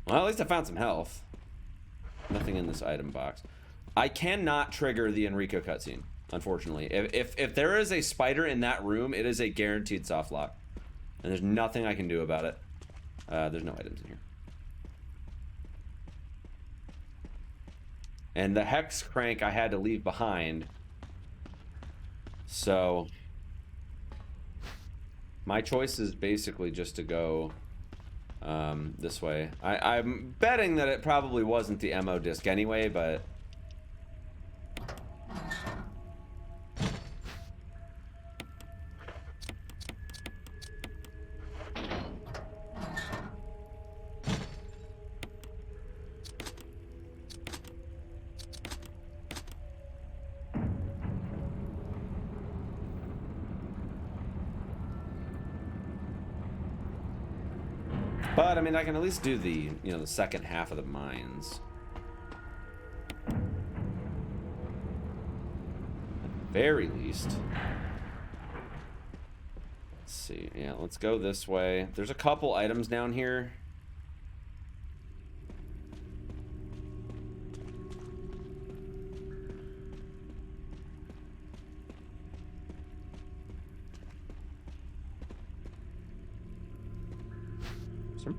Well, at least I found some health. Nothing in this item box. I cannot trigger the Enrico cutscene, unfortunately. If there is a spider in that room, it is a guaranteed soft lock. And there's nothing I can do about it. There's no items in here. And the hex crank I had to leave behind. So my choice is basically just to go this way. I'm betting that it probably wasn't the ammo disc anyway, but I mean, I can at least do the, you know, the second half of the mines. At the very least. Let's see. Yeah, let's go this way. There's a couple items down here.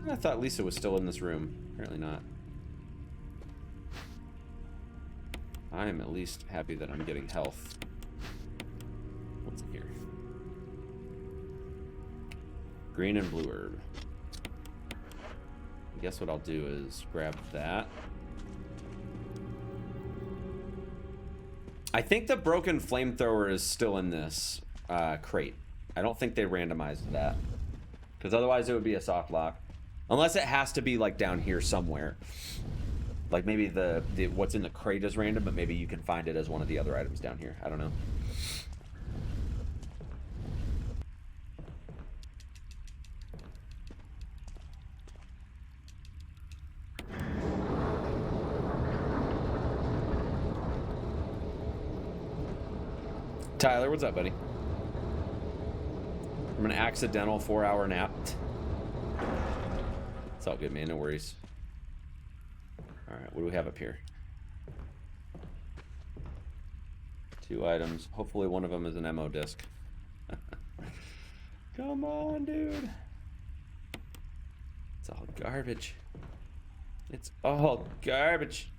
I thought Lisa was still in this room. Apparently not. I am at least happy that I'm getting health. What's in here? Green and blue herb. I guess what I'll do is grab that. I think the broken flamethrower is still in this crate. I don't think they randomized that. Because otherwise it would be a soft lock. Unless it has to be like down here somewhere. Like maybe the what's in the crate is random, but maybe you can find it as one of the other items down here. I don't know. Tyler, what's up, buddy? From an accidental 4-hour nap. It's all good, man. No worries. All right, what do we have up here? 2 items. Hopefully one of them is an ammo disc. Come on, dude. It's all garbage. It's all garbage.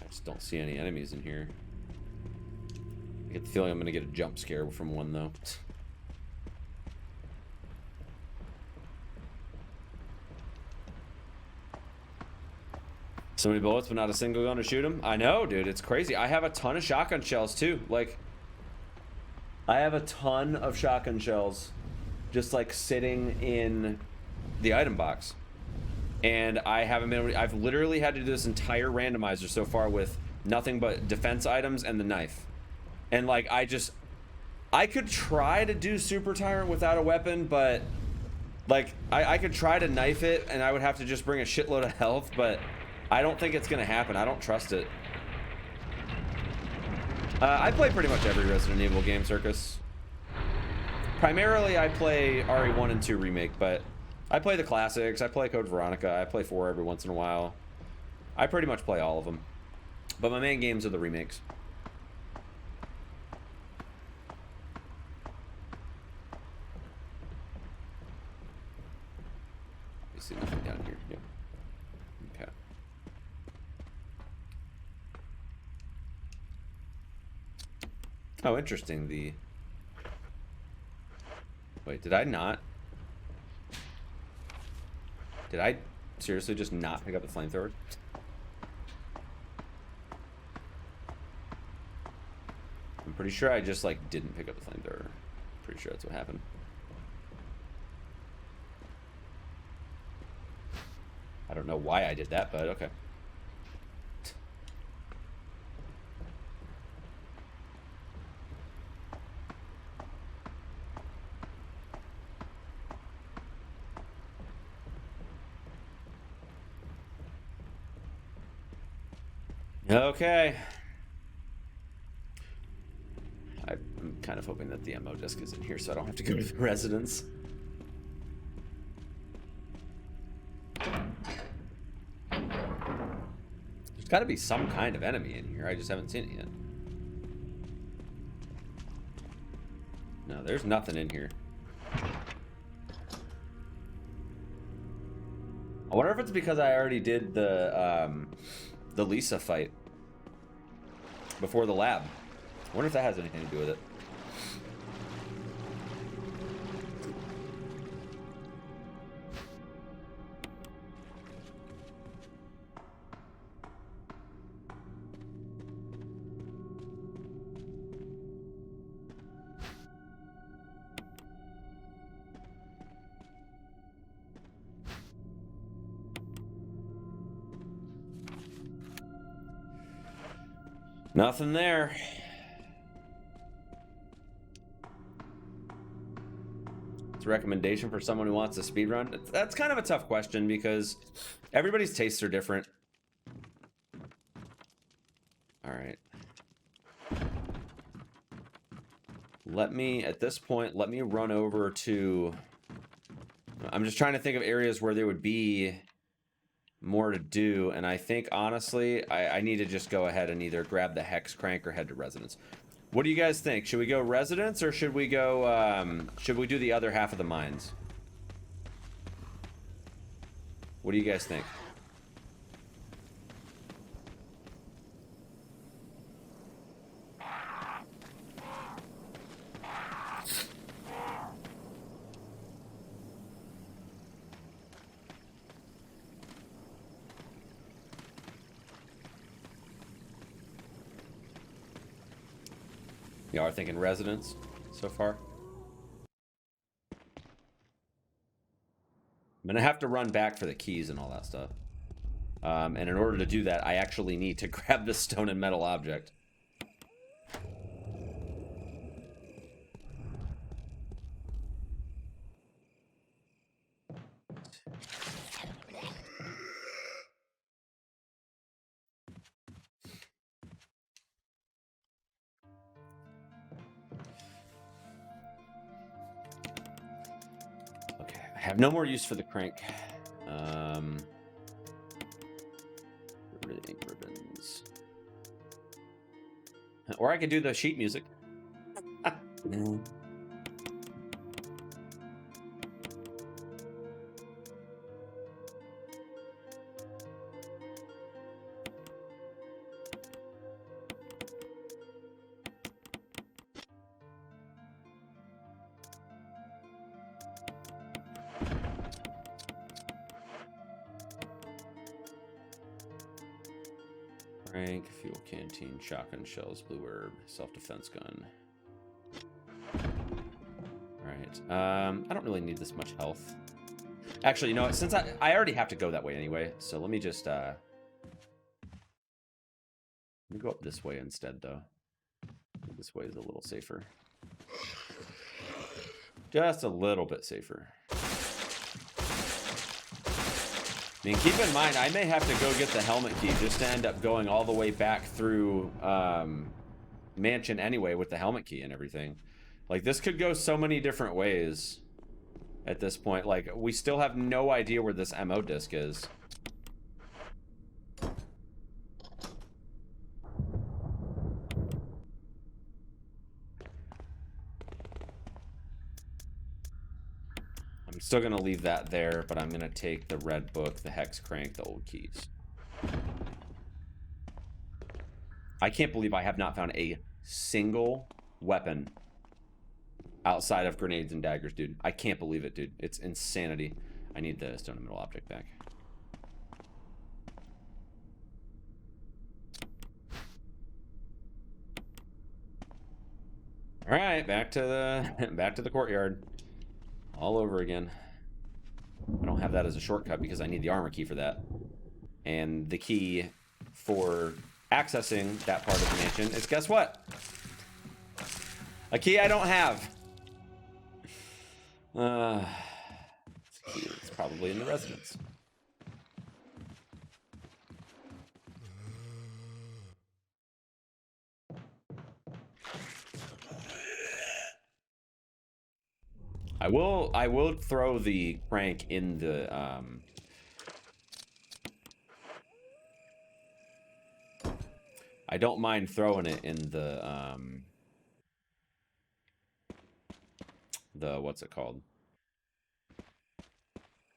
I just don't see any enemies in here. I get the feeling I'm gonna get a jump scare from one though. So many bullets, but not a single gun to shoot him. I know, dude. It's crazy. I have a ton of shotgun shells too. Like, I have a ton of shotgun shells just like sitting in the item box. And I haven't been able to, I've literally had to do this entire randomizer so far with nothing but defense items and the knife. And like, I could try to do Super Tyrant without a weapon, but like, I could try to knife it and I would have to just bring a shitload of health, but I don't think it's gonna happen. I don't trust it. I play pretty much every Resident Evil game, Circus. Primarily, I play RE1 and 2 Remake, but I play the classics. I play Code Veronica. I play 4 every once in a while. I pretty much play all of them. But my main games are the remakes. You see nothing down here. Yep. Okay. Oh, interesting. Wait, did I not? Did I seriously just not pick up the flamethrower? I'm pretty sure I just like didn't pick up the flamethrower. Pretty sure that's what happened. I don't know why I did that, but okay. Okay. I'm kind of hoping that the ammo disc is in here so I don't have to go to the residence. There's got to be some kind of enemy in here. I just haven't seen it yet. No, there's nothing in here. I wonder if it's because I already did the Lisa fight before the lab. I wonder if that has anything to do with it. Nothing there. It's a recommendation for someone who wants a speed run. That's kind of a tough question because everybody's tastes are different. All right. At this point, let me run over to... I'm just trying to think of areas where there would be more to do, and I think, honestly, I need to just go ahead and either grab the Hex Crank or head to Residence. What do you guys think? Should we go Residence, or should we go, should we do the other half of the mines? What do you guys think? Y'all are thinking Residence so far? I'm gonna have to run back for the keys and all that stuff. And in order to do that, I actually need to grab the stone and metal object. have no more use for the crank. Ink ribbons. Or I could do the sheet music. Crank, fuel canteen, shotgun shells, blue herb, self-defense gun. Alright. I don't really need this much health. Actually, you know what? Since I already have to go that way anyway, so let me just let me go up this way instead, though. This way is a little safer. Just a little bit safer. I mean, keep in mind, I may have to go get the helmet key just to end up going all the way back through Mansion anyway with the helmet key and everything. Like, this could go so many different ways at this point. Like, we still have no idea where this MO disc is. I'm still going to leave that there, but I'm going to take the red book, the hex crank, the old keys. I can't believe I have not found a single weapon outside of grenades and daggers, dude. I can't believe it, dude. It's insanity. I need the stone and metal object back. All right, back to the courtyard. All over again. I don't have that as a shortcut because I need the armor key for that. And the key for accessing that part of the mansion is, guess what? A key I don't have. It's a key that's probably in the residence. I will throw the crank in the I don't mind throwing it in the what's it called?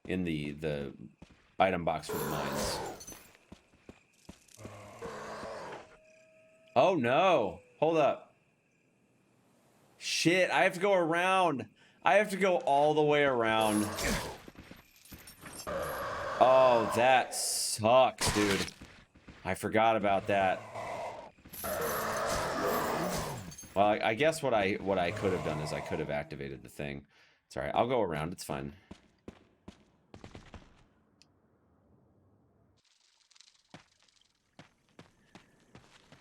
In the item box for the mines. Oh no. Hold up. Shit, I have to go around. I have to go all the way around. Oh, that sucks, dude. I forgot about that. Well, I guess what I could have done is I could have activated the thing. It's alright, I'll go around, it's fine.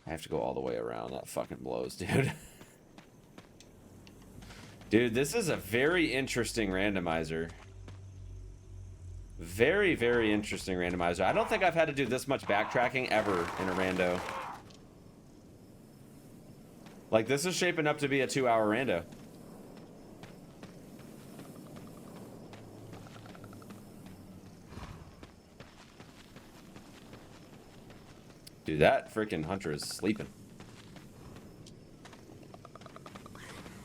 I have to go all the way around. That fucking blows, dude. Dude, this is a very interesting randomizer. Very, very interesting randomizer. I don't think I've had to do this much backtracking ever in a rando. Like, this is shaping up to be a 2-hour rando. Dude, that freaking hunter is sleeping.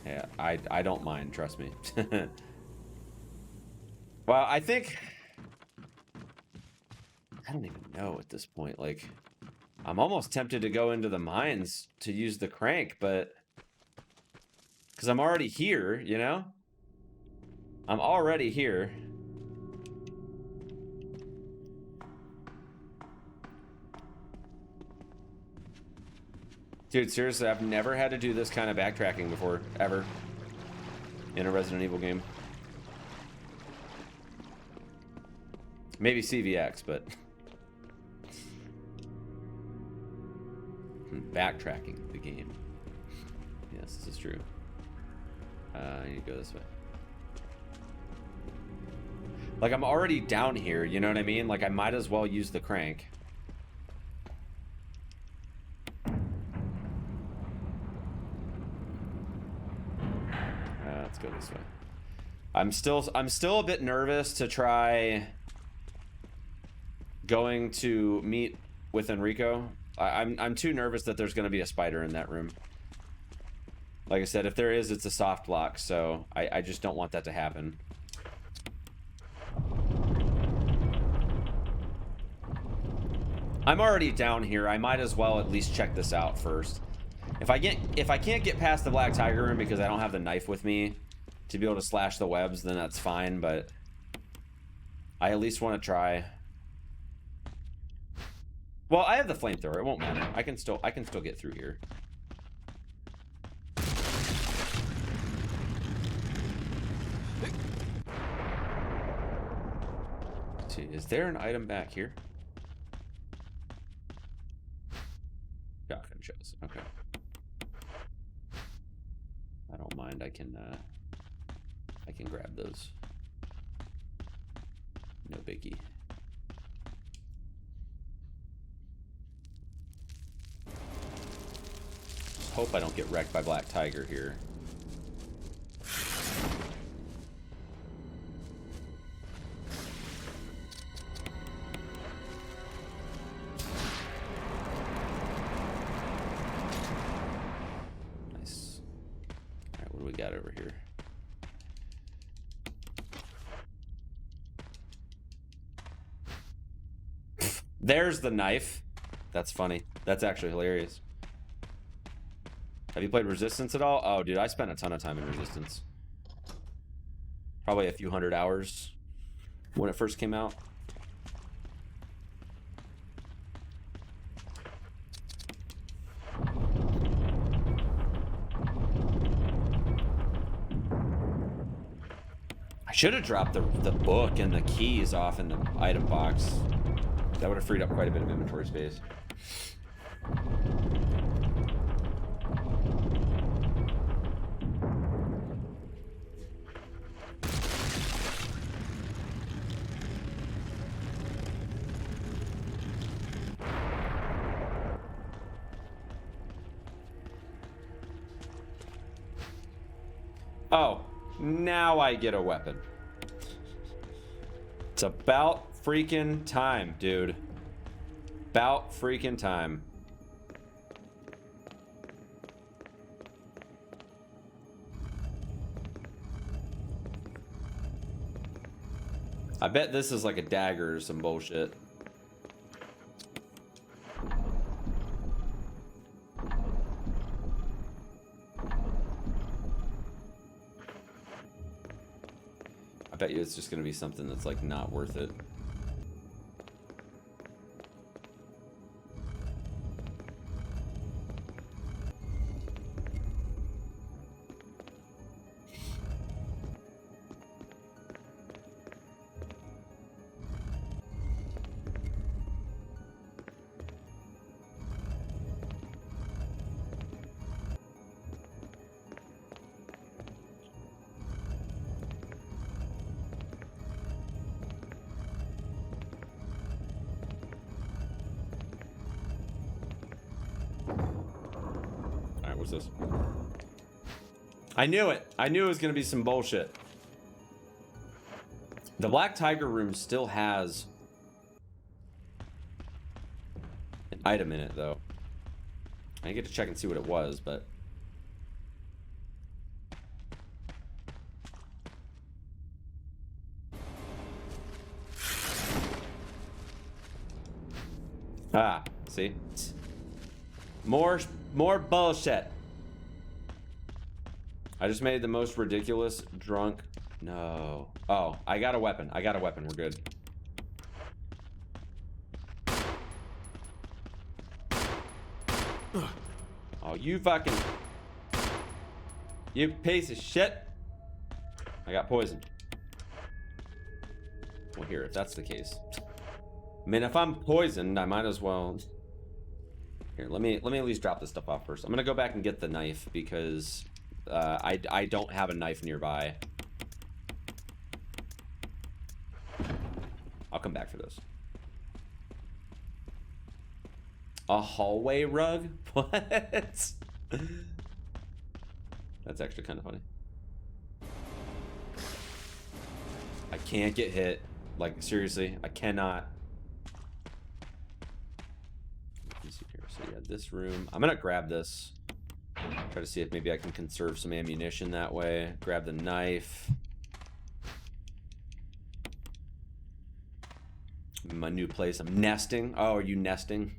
Yeah, I don't mind, trust me. Well, I think... I don't even know at this point, like... I'm almost tempted to go into the mines to use the crank, but... Because I'm already here, you know? I'm already here. Dude, seriously, I've never had to do this kind of backtracking before, ever. In a Resident Evil game. Maybe CVX, but... backtracking the game. Yes, this is true. I need to go this way. Like, I'm already down here, you know what I mean? Like, I might as well use the crank. Let's go this way. I'm still a bit nervous to try going to meet with Enrico. I'm too nervous that there's going to be a spider in that room. Like I said, if there is, it's a soft lock, so I just don't want that to happen. I'm already down here. I might as well at least check this out first. If I can't get past the Black Tiger room because I don't have the knife with me to be able to slash the webs, then that's fine, but I at least want to try. Well, I have the flamethrower. It won't matter. I can still get through here. Let's see, is there an item back here? Shotgun shells. Okay. I don't mind. I can grab those. No biggie. Just hope I don't get wrecked by Black Tiger here. Nice. All right, what do we got over here? There's the knife. That's funny. That's actually hilarious. Have you played Resistance at all? Oh, dude, I spent a ton of time in Resistance. Probably a few hundred hours when it first came out. I should have dropped the book and the keys off in the item box. That would have freed up quite a bit of inventory space. Oh, now I get a weapon. It's about freaking time, dude. About freaking time. I bet this is like a dagger or some bullshit. I bet you it's just gonna be something that's like not worth it. What's this? I knew it. I knew it was going to be some bullshit. The Black Tiger room still has an item in it, though. I didn't get to check and see what it was, but... Ah, see? More bullshit. I just made the most ridiculous drunk. No. Oh, I got a weapon. I got a weapon. We're good. Oh, you fucking... You piece of shit. I got poisoned. Well, here, if that's the case. I mean, if I'm poisoned, I might as well... Here, let me at least drop this stuff off first. I'm gonna go back and get the knife because I don't have a knife nearby. I'll come back for this. A hallway rug? What? That's actually kind of funny. I can't get hit. Like, seriously, I cannot. Let's see here. So, yeah, this room. I'm going to grab this. Try to see if maybe I can conserve some ammunition that way. Grab the knife. My new place. I'm nesting. Oh, are you nesting?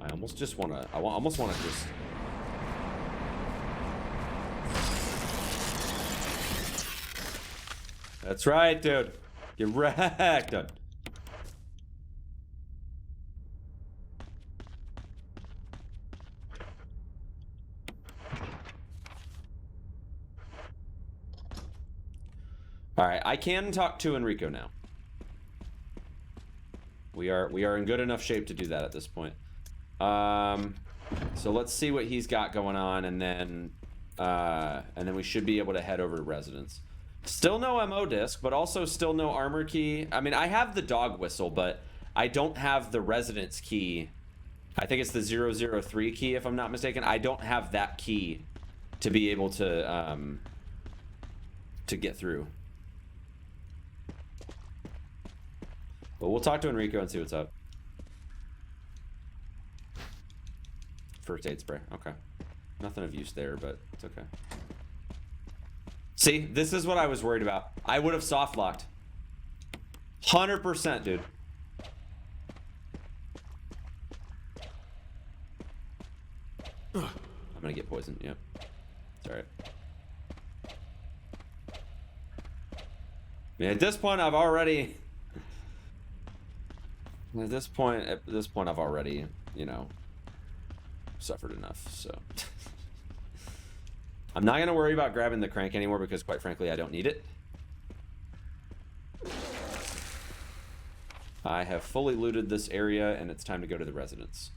I almost just want to. I almost want to just. That's right, dude. Get wrecked, dude. All right, I can talk to Enrico now. We are in good enough shape to do that at this point. So let's see what he's got going on, and then we should be able to head over to Residence. Still no MO disc, but also still no armor key. I mean, I have the dog whistle, but I don't have the Residence key. I think it's the 003 key, if I'm not mistaken. I don't have that key to be able to get through. But we'll talk to Enrico and see what's up. First aid spray. Okay. Nothing of use there, but it's okay. See, this is what I was worried about. I would have soft locked. 100%, dude. I'm gonna get poisoned. Yep. It's alright. I mean, at this point, I've already... At this point, I've already, you know, suffered enough, so. I'm not going to worry about grabbing the crank anymore because, quite frankly, I don't need it. I have fully looted this area, and it's time to go to the Residence.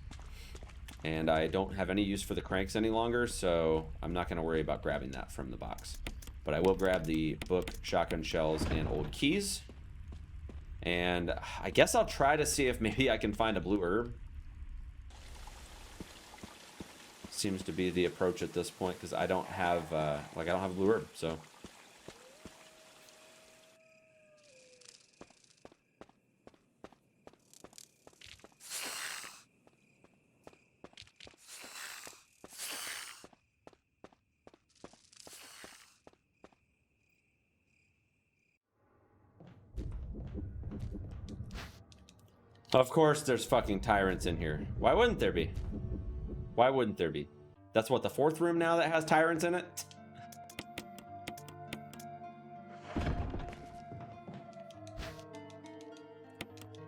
And I don't have any use for the cranks any longer, so I'm not going to worry about grabbing that from the box. But I will grab the book, shotgun shells, and old keys. And I guess I'll try to see if maybe I can find a blue herb. Seems to be the approach at this point because I don't have I don't have a blue herb, so. Of course there's fucking tyrants in here. Why wouldn't there be? Why wouldn't there be? That's what, the fourth room now that has tyrants in it?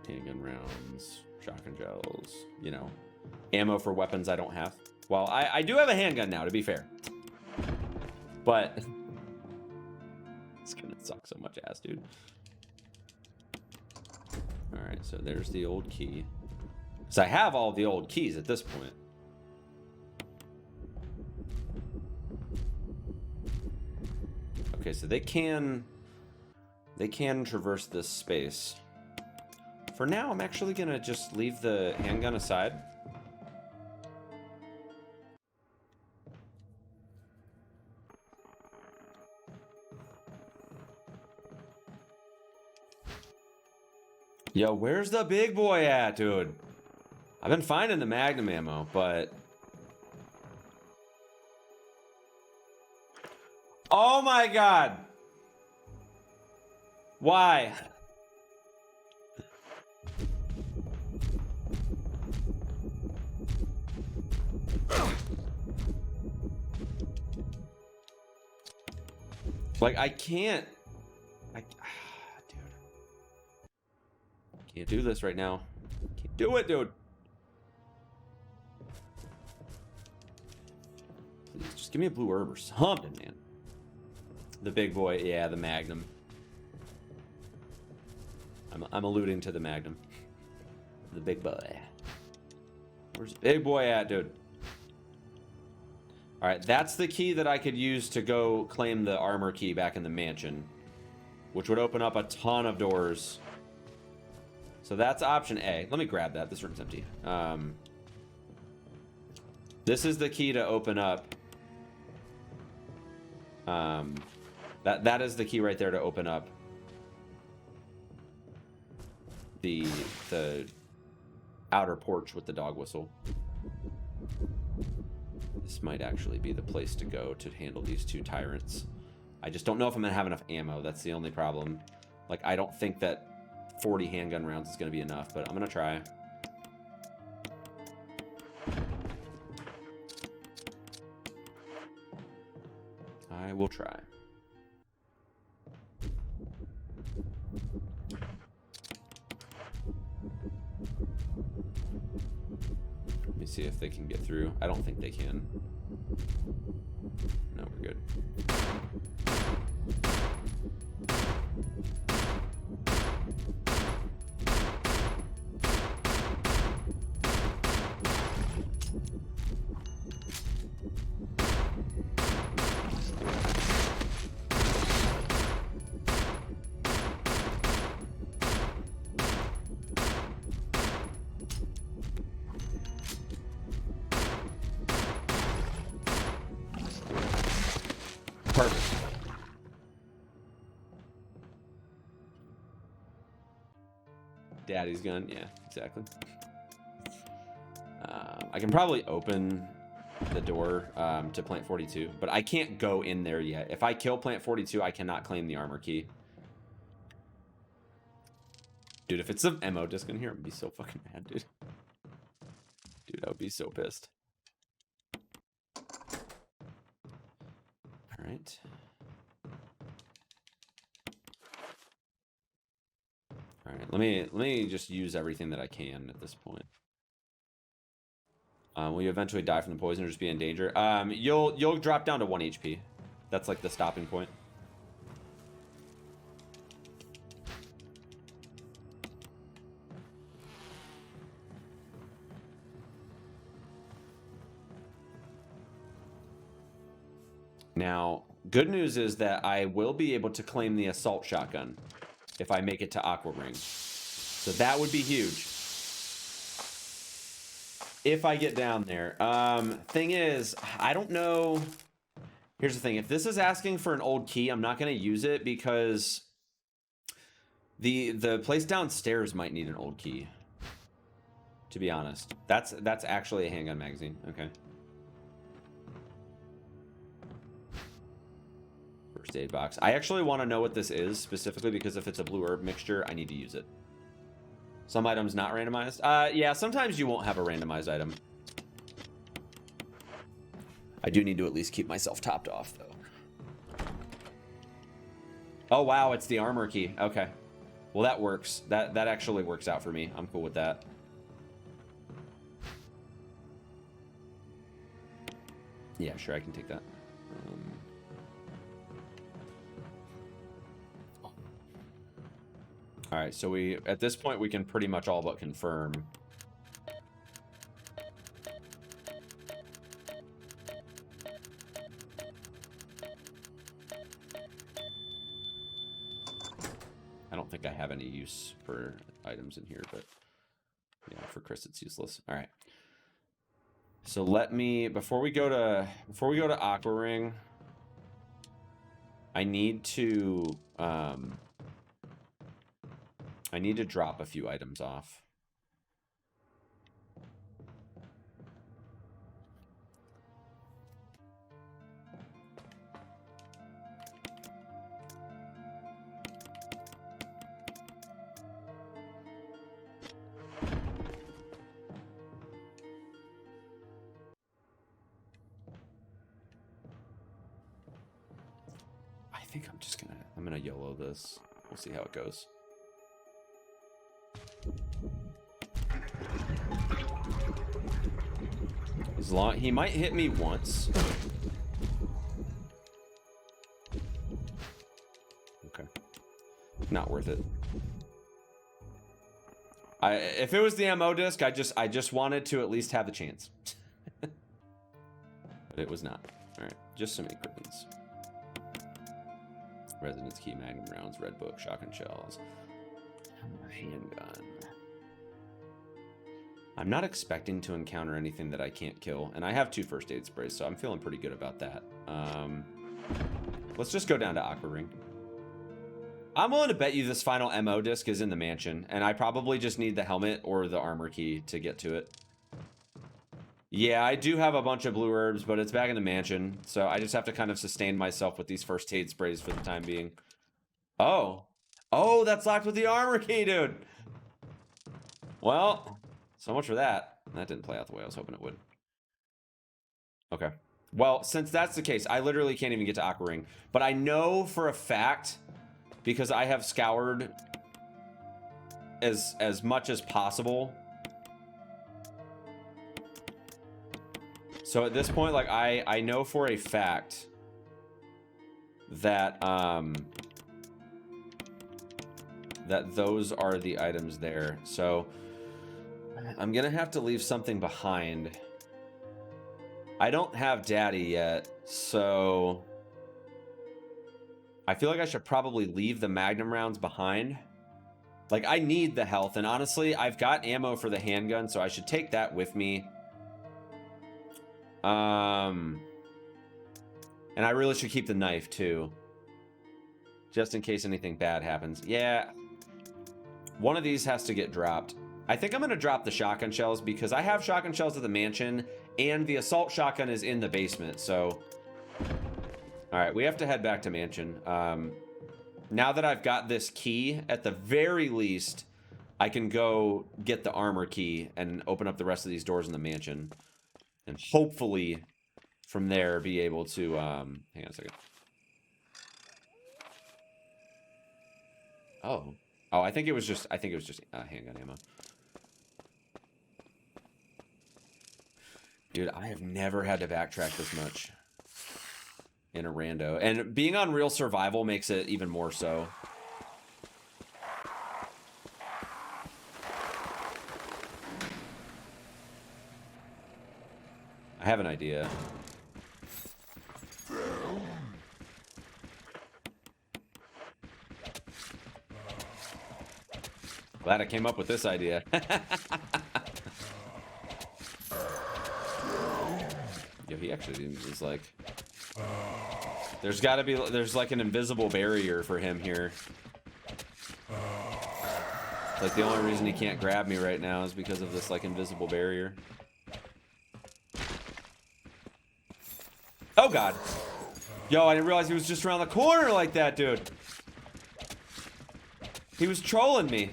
Handgun rounds, shotgun shells, you know. Ammo for weapons I don't have. Well, I do have a handgun now, to be fair. But it's gonna suck so much ass, dude. Alright, so there's the old key. Because I have all the old keys at this point. Okay, so they can traverse this space. For now, I'm actually gonna just leave the handgun aside. Yo, where's the big boy at, dude? I've been finding the magnum ammo, but... Oh my god! Why? Like, I can't... dude. Can't do this right now. Can't do it, dude. Please, just give me a blue herb or something, man. The big boy, yeah, the magnum. I'm alluding to the magnum. The big boy. Where's the big boy at, dude? All right, that's the key that I could use to go claim the armor key back in the mansion, which would open up a ton of doors. So that's option A. Let me grab that. This room's empty. This is the key to open up That is the key right there to open up the outer porch with the dog whistle. This might actually be the place to go to handle these 2 tyrants. I just don't know if I'm gonna have enough ammo. That's the only problem. Like, I don't think that 40 handgun rounds is gonna be enough, but I'm gonna try. I will try. Let me see if they can get through. I don't think they can. No, we're good. Perfect. Daddy's gun. Yeah, exactly. I can probably open the door to plant 42, but I can't go in there yet. If I kill plant 42, I cannot claim the armor key. Dude, if it's an ammo disc in here, I'd be so fucking mad, dude. Dude, I would be so pissed. All right. All right, let me just use everything that I can at this point. Will you eventually die from the poison or just be in danger? You'll drop down to 1 HP. That's like the stopping point. Now, good news is that I will be able to claim the assault shotgun if I make it to Aqua Ring. So that would be huge. If I get down there. Thing is, I don't know. Here's the thing. If this is asking for an old key, I'm not going to use it because the place downstairs might need an old key. To be honest. That's actually a handgun magazine. Okay. First aid box. I actually want to know what this is specifically because if it's a blue herb mixture, I need to use it. Some items not randomized. Yeah, sometimes you won't have a randomized item. I do need to at least keep myself topped off, though. Oh, wow, it's the armor key. Okay. Well, that works. That actually works out for me. I'm cool with that. Yeah, sure, I can take that. All right, so at this point we can pretty much all but confirm. I don't think I have any use for items in here, but yeah, for Chris it's useless. All right. So let me before we go to Aqua Ring, I need to drop a few items off. I think I'm gonna YOLO this. We'll see how it goes. As long he might hit me once. Okay. Not worth it. If it was the ammo disc, I just wanted to at least have the chance. But it was not. Alright, just some equipments. Residence key, magnum rounds, red book, shotgun shells. Handgun. I'm not expecting to encounter anything that I can't kill, and I have 2 first aid sprays, so I'm feeling pretty good about that. Let's just go down to Aqua Ring. I'm willing to bet you this final MO disc is in the mansion, and I probably just need the helmet or the armor key to get to it. Yeah, I do have a bunch of blue herbs, but it's back in the mansion, so I just have to kind of sustain myself with these first aid sprays for the time being. Oh. Oh, that's locked with the armor key, dude. Well, so much for that. That didn't play out the way I was hoping it would. Okay. Well, since that's the case, I literally can't even get to Aqua Ring. But I know for a fact, because I have scoured as much as possible. So at this point, like, I know for a fact that that those are the items there. So I'm gonna have to leave something behind. I don't have Daddy yet, so I feel like I should probably leave the Magnum rounds behind. Like, I need the health, and honestly, I've got ammo for the handgun, so I should take that with me. And I really should keep the knife, too. Just in case anything bad happens. Yeah. One of these has to get dropped. I think I'm going to drop the shotgun shells because I have shotgun shells at the mansion, and the assault shotgun is in the basement, so... Alright, we have to head back to mansion. Now that I've got this key, at the very least, I can go get the armor key and open up the rest of these doors in the mansion. And hopefully, from there, be able to... hang on a second. Oh. Oh, I think it was just handgun ammo. Dude, I have never had to backtrack this much in a rando. And being on real survival makes it even more so. I have an idea. Glad I came up with this idea. Yo, he actually was like... There's like an invisible barrier for him here. Like, the only reason he can't grab me right now is because of this, like, invisible barrier. Oh, God. Yo, I didn't realize he was just around the corner like that, dude. He was trolling me.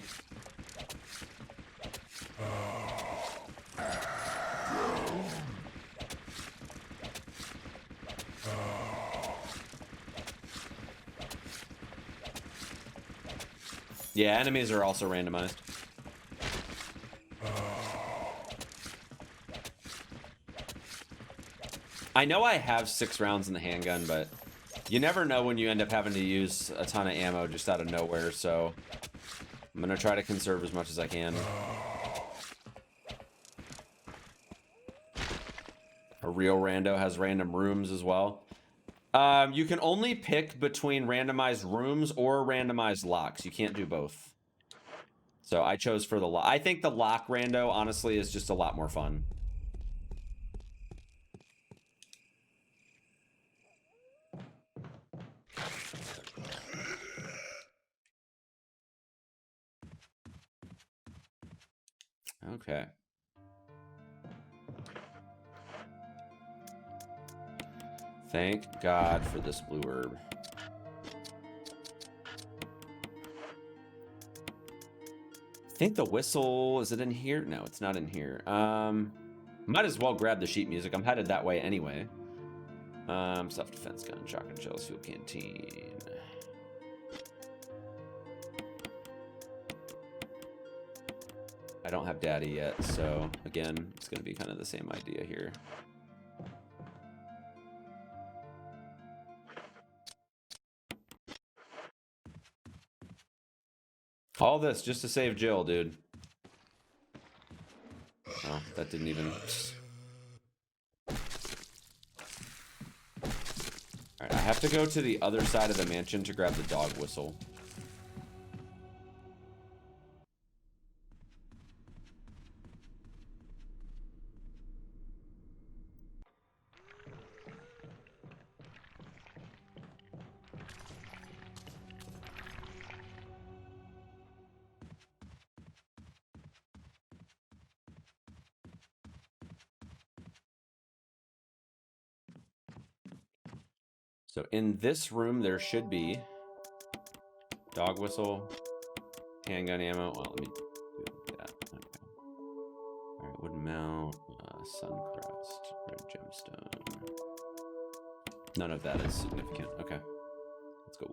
Yeah, enemies are also randomized. I know I have 6 rounds in the handgun, but you never know when you end up having to use a ton of ammo just out of nowhere, so I'm gonna try to conserve as much as I can. A real rando has random rooms as well. You can only pick between randomized rooms or randomized locks. You can't do both. So I chose for the lock. I think the lock rando, honestly, is just a lot more fun. Okay. Thank God for this blue herb. I think the whistle, is it in here? No, it's not in here. Might as well grab the sheet music. I'm headed that way anyway. Self-defense gun, shotgun shells, fuel canteen. I don't have Daddy yet, so again, it's gonna be kind of the same idea here. All this just to save Jill, dude. Oh, that didn't even... Alright, I have to go to the other side of the mansion to grab the dog whistle. So in this room, there should be dog whistle, handgun ammo. Well, let me do that. Okay. All right, wooden mount, suncrest, red gemstone. None of that is significant. Okay, let's go.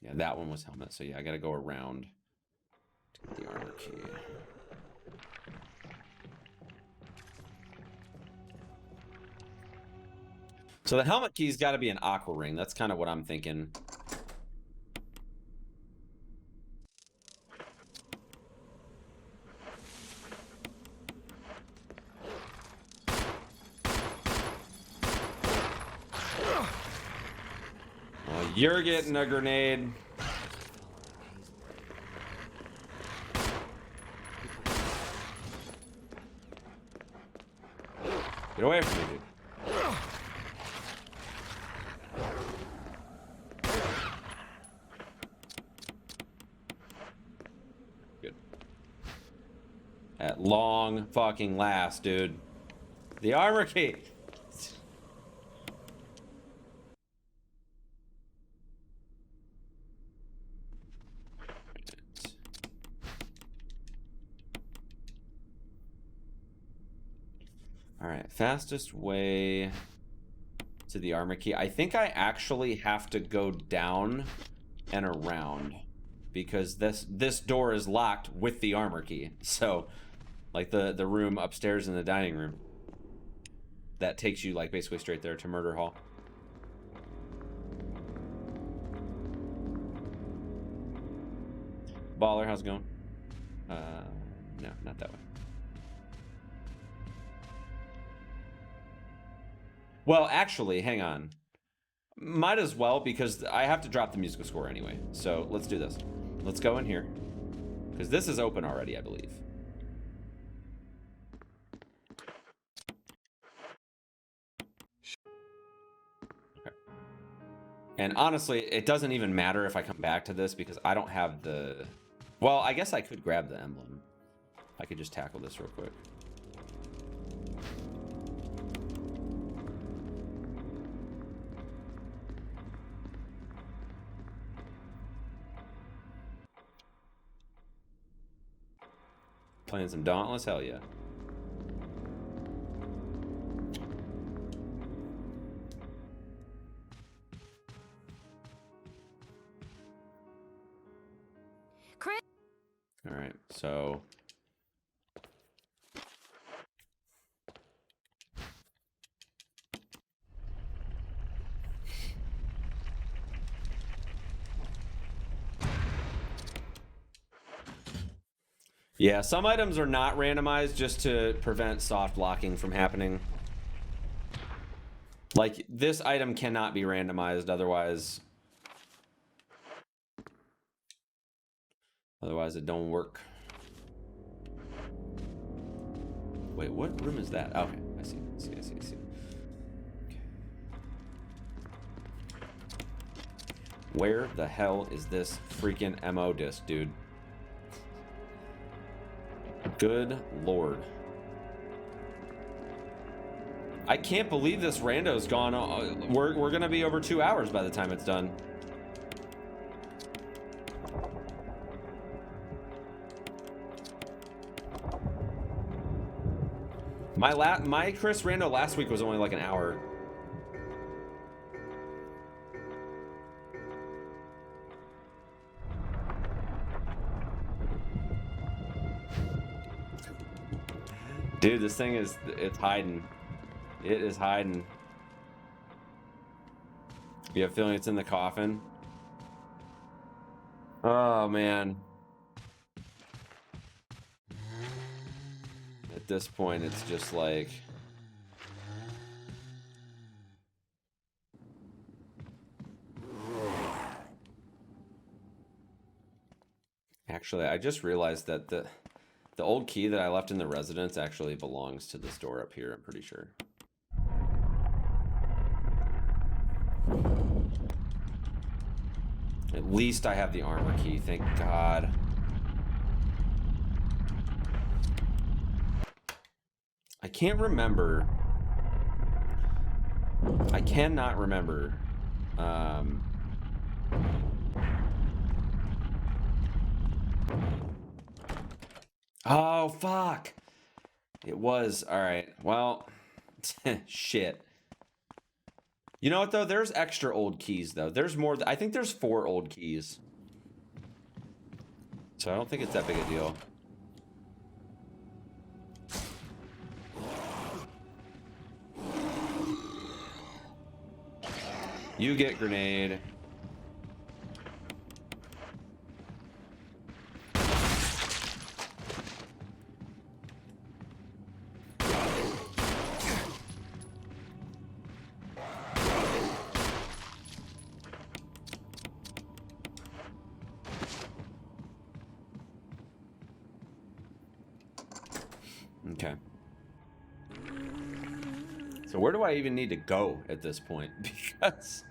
Yeah, that one was helmet. So yeah, I got to go around to get the armor key. So the helmet key's got to be an aqua ring. That's kind of what I'm thinking. Well, you're getting a grenade. Get away from me, dude. Good. At long fucking last, dude. The armor key. All right, fastest way to the armor key. I think I actually have to go down and around because this door is locked with the armor key. So, like the room upstairs in the dining room, that takes you like basically straight there to Murder Hall. Baller, how's it going? No, not that way. Well, actually, hang on. Might as well, because I have to drop the musical score anyway. So let's do this. Let's go in here. Because this is open already, I believe. Okay. And honestly, it doesn't even matter if I come back to this, because I don't have the... Well, I guess I could grab the emblem. I could just tackle this real quick. Playing some Dauntless? Hell yeah. Chris. All right, so... Yeah, some items are not randomized just to prevent soft locking from happening. Like, this item cannot be randomized, otherwise it don't work. Wait, what room is that? Okay, I see. Okay. Where the hell is this freaking MO disc, dude? Good lord. I can't believe this rando's gone. We're gonna be over 2 hours by the time it's done. My Chris rando last week was only like an hour. Dude, this thing it's hiding. It is hiding. You have a feeling it's in the coffin? Oh, man. At this point, it's just like... Actually, I just realized that the old key that I left in the residence actually belongs to this door up here, I'm pretty sure. At least I have the armor key, thank God. can't remember. I cannot remember. Oh, fuck. It was. All right. Well, shit. You know what, though? There's extra old keys, though. There's more. I think there's 4 old keys. So I don't think it's that big a deal. You get grenade. Okay. So where do I even need to go at this point? Because,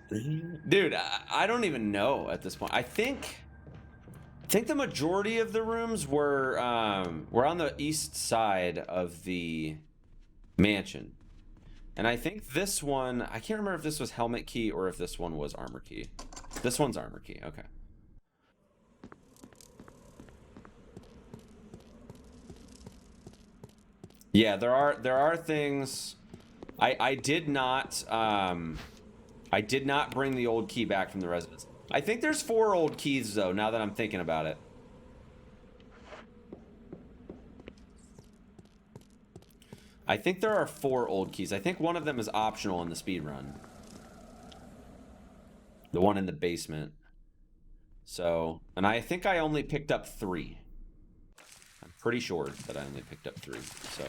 dude, I don't even know at this point. I think the majority of the rooms were on the east side of the mansion, and I think this one, I can't remember if this was helmet key or if this one was armor key. This one's armor key. Okay. Yeah, there are things. I did not bring the old key back from the residence. I think there's 4 old keys though, now that I'm thinking about it. I think there are 4 old keys. I think one of them is optional in the speed run. The one in the basement. So, and I think I only picked up 3. I'm pretty sure that I only picked up 3, so.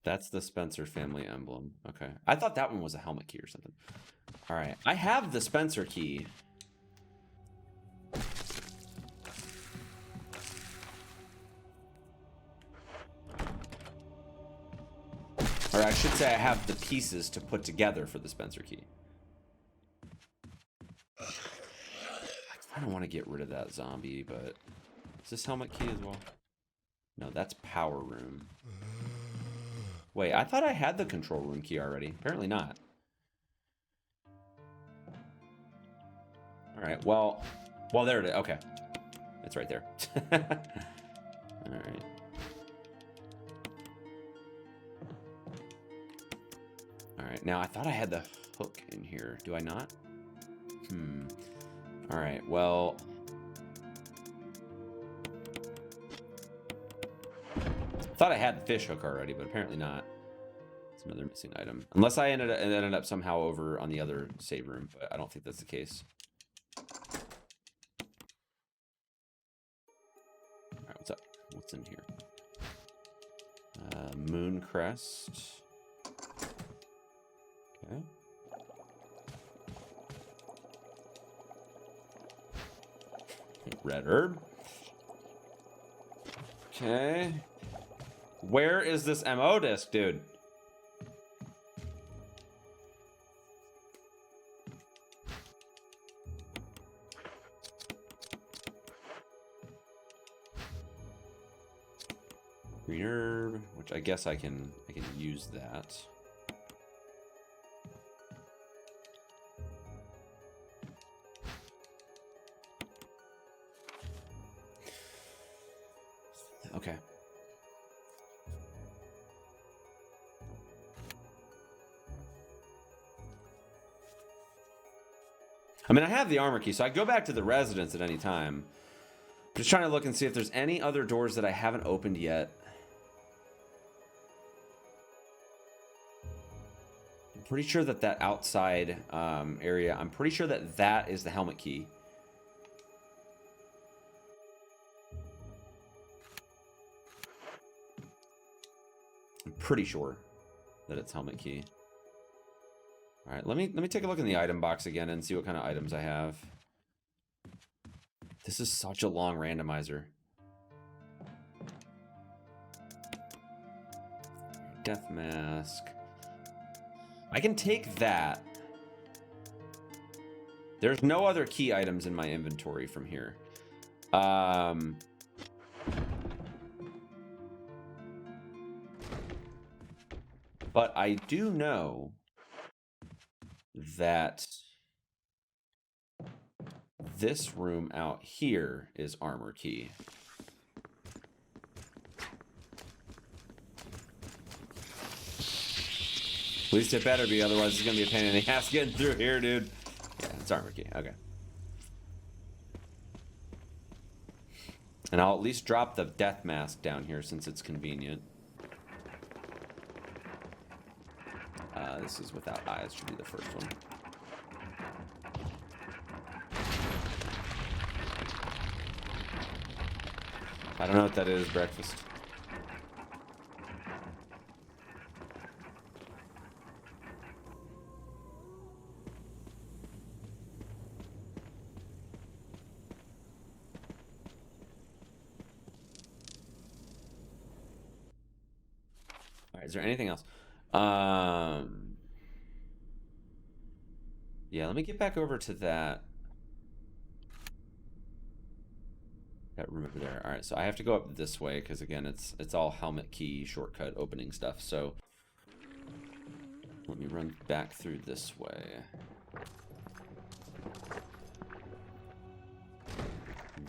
That's the Spencer family emblem. Okay. I thought that one was a helmet key or something. All right. I have the Spencer key. Or I should say I have the pieces to put together for the Spencer key. I don't want to get rid of that zombie, but is this helmet key as well? No, that's power room. Wait, I thought I had the control room key already. Apparently not. All right, well, there it is. Okay. It's right there. All right. All right, now I thought I had the hook in here. Do I not? All right, well. Thought I had the fish hook already, but apparently not. It's another missing item. Unless I ended up somehow over on the other save room, but I don't think that's the case. All right, what's up? What's in here? Moon crest. Okay. Red herb. Okay. Where is this MO disc, dude? Green herb, which I guess I can use that. Okay. I mean, I have the armor key, so I go back to the residence at any time. Just trying to look and see if there's any other doors that I haven't opened yet. I'm pretty sure that outside area, I'm pretty sure that is the helmet key. I'm pretty sure that it's helmet key. All right, let me take a look in the item box again and see what kind of items I have. This is such a long randomizer. Death mask. I can take that. There's no other key items in my inventory from here. But I do know that this room out here is armor key. At least it better be, otherwise it's gonna be a pain in the ass getting through here, dude. Yeah, it's armor key, okay. And I'll at least drop the death mask down here since it's convenient. This is without eyes, should be the first one. I don't know what that is, breakfast. All right, is there anything else? Yeah, let me get back over to that room over there. All right, so I have to go up this way because again, it's all helmet key shortcut opening stuff. So let me run back through this way.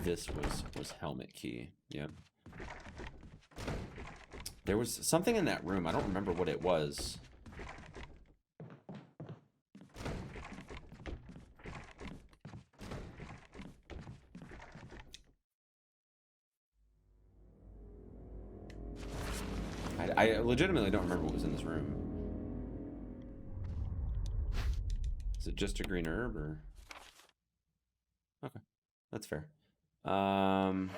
This was helmet key. Yep. There was something in that room. I don't remember what it was. I legitimately don't remember what was in this room. Is it just a green herb or? Okay, that's fair. And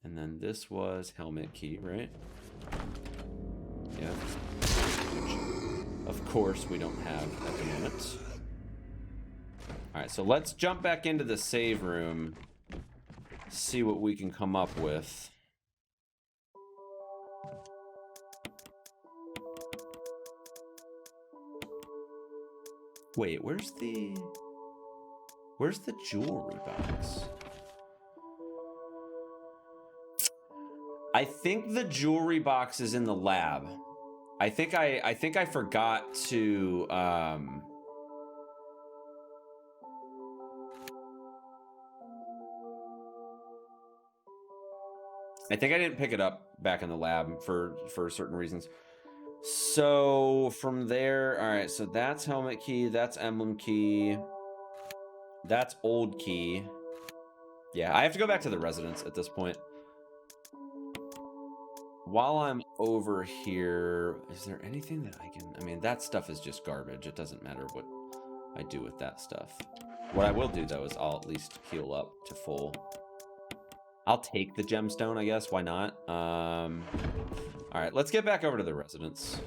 then this was helmet key, right? Yeah. Which, of course, we don't have at the moment. All right, so let's jump back into the save room, see what we can come up with. Wait, where's the jewelry box? I think the jewelry box is in the lab. I think I forgot to I think I didn't pick it up back in the lab for certain reasons. So from there, all right, so that's helmet key, that's emblem key, that's old key. Yeah, I have to go back to the residence at this point. While I'm over here, is there anything that I can... I mean, that stuff is just garbage. It doesn't matter what I do with that stuff. What I will do, though, is I'll at least heal up to full. I'll take the gemstone, I guess. Why not? All right, let's get back over to the residence.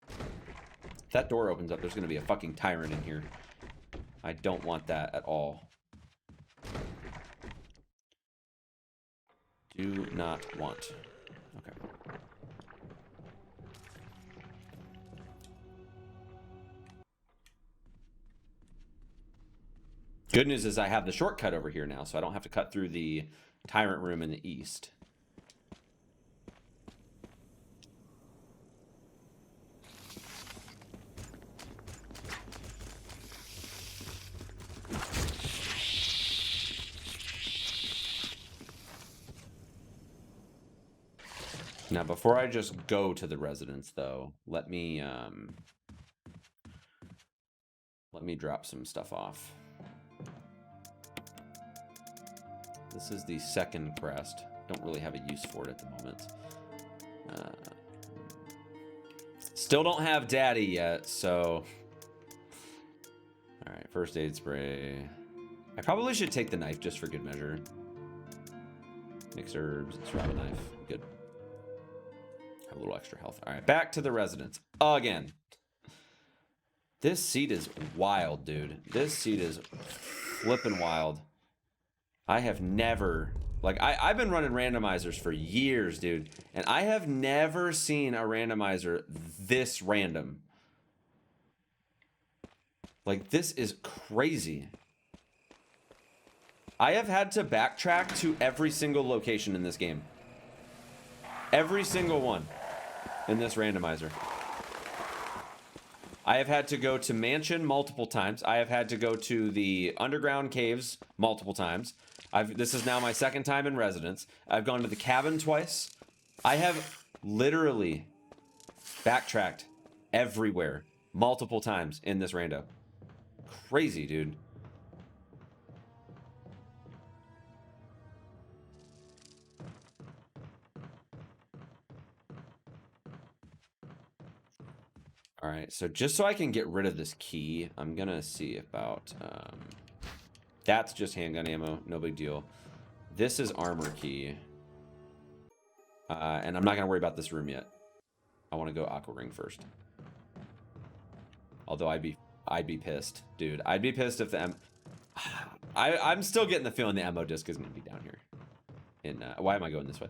If that door opens up, there's going to be a fucking tyrant in here. I don't want that at all. Do not want. Okay. Good news is I have the shortcut over here now, so I don't have to cut through the tyrant room in the east. Now, before I just go to the residence, though, let me drop some stuff off. This is the second crest. Don't really have a use for it at the moment. Still don't have daddy yet, so... All right, first aid spray. I probably should take the knife just for good measure. Mixed herbs, grab a knife. Good. Have a little extra health. All right, back to the residence again. This seat is wild, dude. This seat is flipping wild. I have never... Like, I've been running randomizers for years, dude. And I have never seen a randomizer this random. Like, this is crazy. I have had to backtrack to every single location in this game. Every single one in this randomizer. I have had to go to Mansion multiple times. I have had to go to the underground caves multiple times. This is now my second time in Residence. I've gone to the cabin twice. I have literally backtracked everywhere multiple times in this rando. Crazy, dude. All right, so just so I can get rid of this key, I'm gonna see about that's just handgun ammo, no big deal. This is armor key, and I'm not gonna worry about this room yet. I want to go aqua ring first. Although I'd be pissed, dude. I'd be pissed if the I'm still getting the feeling the ammo disc is gonna be down here. In why am I going this way?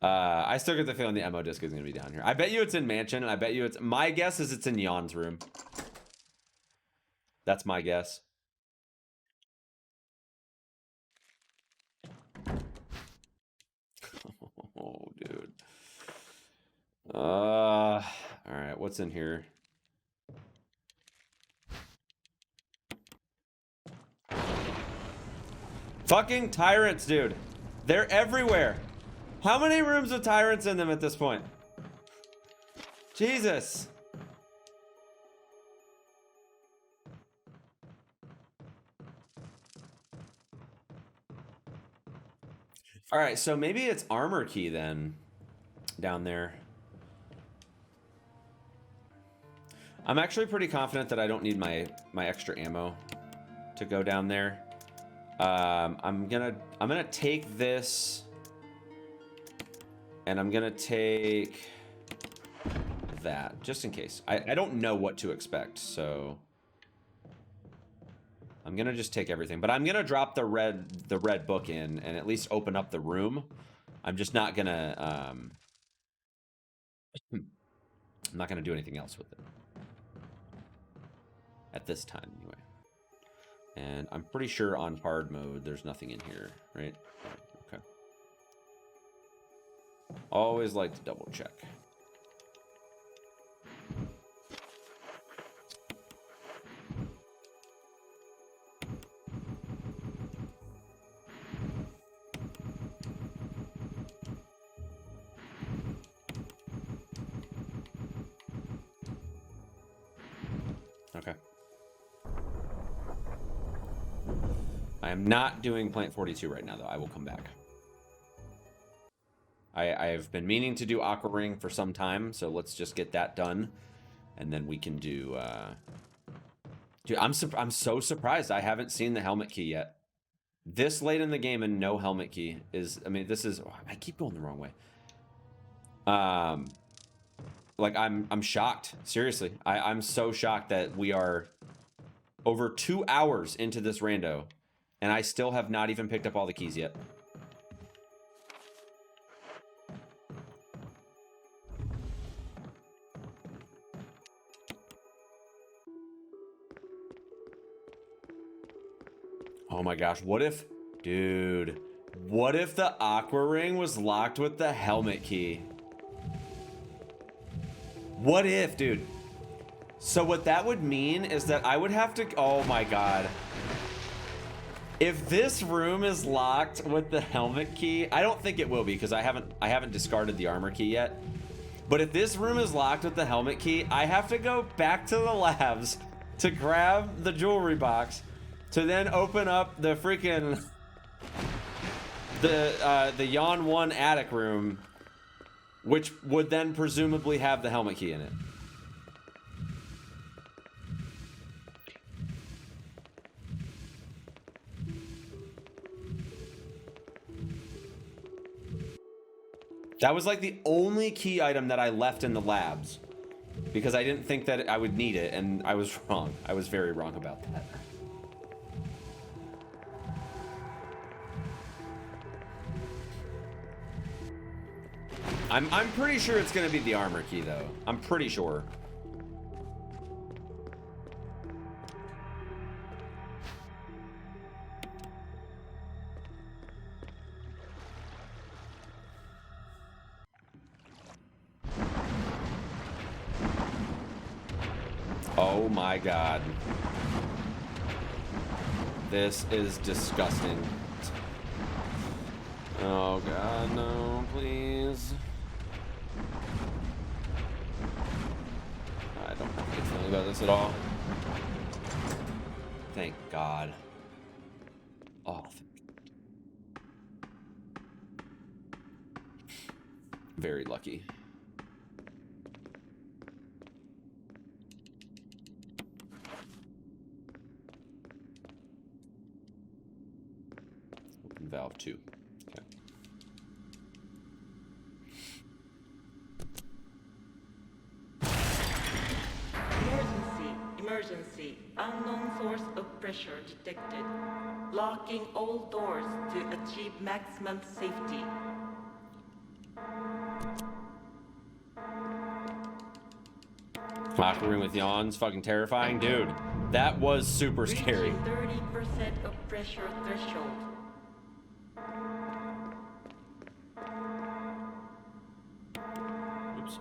I still get the feeling the ammo disc is gonna be down here. I bet you it's in Mansion, and I bet you it's... My guess is it's in Yon's room. That's my guess. Oh, dude. All right, what's in here? Fucking Tyrants, dude. They're everywhere. How many rooms with Tyrants in them at this point? Jesus. All right, so maybe it's armor key then down there. I'm actually pretty confident that I don't need my extra ammo to go down there. I'm gonna take this, and I'm gonna take that just in case. I don't know what to expect, so I'm gonna just take everything. But I'm gonna drop the red book in and at least open up the room. I'm just not gonna I'm not gonna do anything else with it at this time anyway. And I'm pretty sure on hard mode there's nothing in here, right? Okay. Always like to double check. Okay. I am not doing Plant 42 right now, though. I will come back. I've been meaning to do Aqua Ring for some time, so let's just get that done, and then we can do. Dude, I'm so surprised I haven't seen the helmet key yet. This late in the game and no helmet key is. I mean, this is. Oh, I keep going the wrong way. Like I'm shocked. Seriously, I'm so shocked that we are over 2 hours into this rando, and I still have not even picked up all the keys yet. Oh my gosh, what if, dude, what if the Aqua Ring was locked with the helmet key? What if, dude? So what that would mean is that I would have to, oh my god. If this room is locked with the helmet key, I don't think it will be because I haven't discarded the armor key yet. But if this room is locked with the helmet key, I have to go back to the labs to grab the jewelry box to then open up the freaking the Yon 1 attic room, which would then presumably have the helmet key in it. That was like the only key item that I left in the labs. because I didn't think that I would need it, and I was wrong. I was very wrong about that. I'm pretty sure it's gonna be the armor key though. I'm pretty sure. Oh my god. This is disgusting. Oh god, no, please. I don't have a good feeling about this at all. Thank god. Oh, very lucky. Open valve 2. Okay. Emergency. Unknown source of pressure detected. Locking all doors to achieve maximum safety. Locker room with yawns, fucking terrifying. Dude, that was super scary. Reaching 30% of pressure threshold. Oops.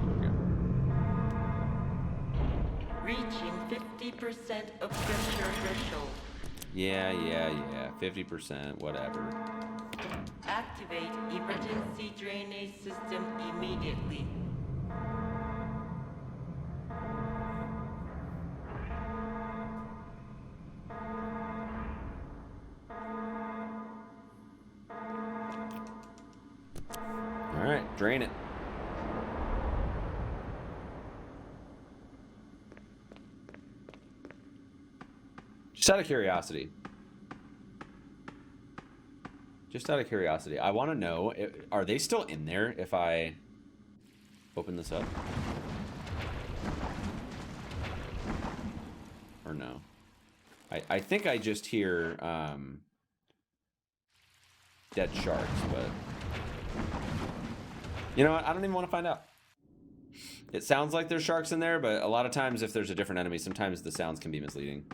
There we go. Reaching 50% of pressure threshold. Yeah. 50%, whatever. Activate emergency drainage system immediately. Alright, drain it. Just out of curiosity. I want to know, are they still in there if I open this up? Or no? I think I just hear dead sharks, but you know what? I don't even want to find out. It sounds like there's sharks in there, but a lot of times if there's a different enemy, sometimes the sounds can be misleading.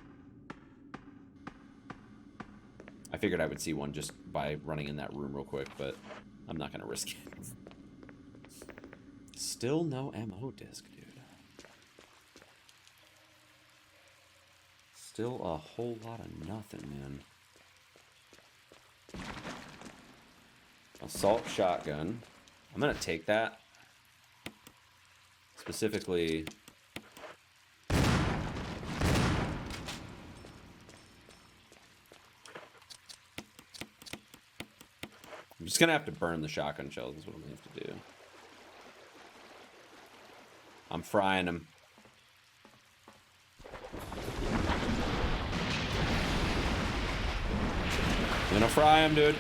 I figured I would see one just by running in that room real quick, but I'm not going to risk it. Still no ammo disc, dude. Still a whole lot of nothing, man. Assault shotgun. I'm going to take that. Specifically... I'm just gonna have to burn the shotgun shells, is what I'm gonna have to do. I'm frying them. I'm gonna fry them, dude.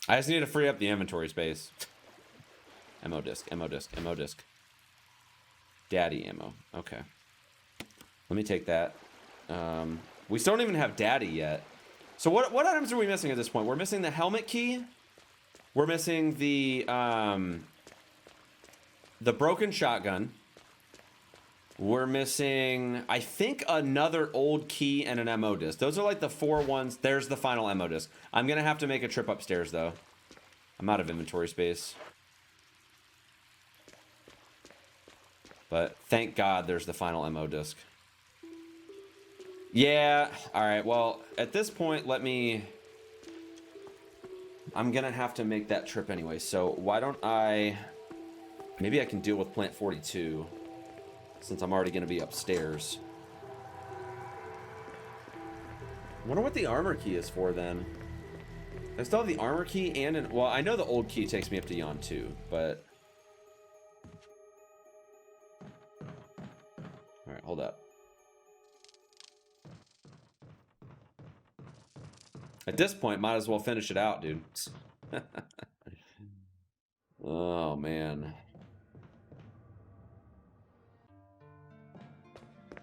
I just need to free up the inventory space. Ammo disc, ammo disc, ammo disc. Daddy ammo. Okay. Let me take that. We still don't even have daddy yet. So what items are we missing at this point? We're missing the helmet key. We're missing the broken shotgun. We're missing, I think, another old key and an ammo disc. Those are like the 4 ones. There's the final ammo disc. I'm going to have to make a trip upstairs, though. I'm out of inventory space. But thank God there's the final ammo disc. Yeah, all right. Well, at this point, I'm going to have to make that trip anyway. So why don't maybe I can deal with Plant 42. Since I'm already going to be upstairs. I wonder what the armor key is for then. I still have the armor key and well, I know the old key takes me up to Yon 2, but all right, hold up. At this point, might as well finish it out, dude. Oh man,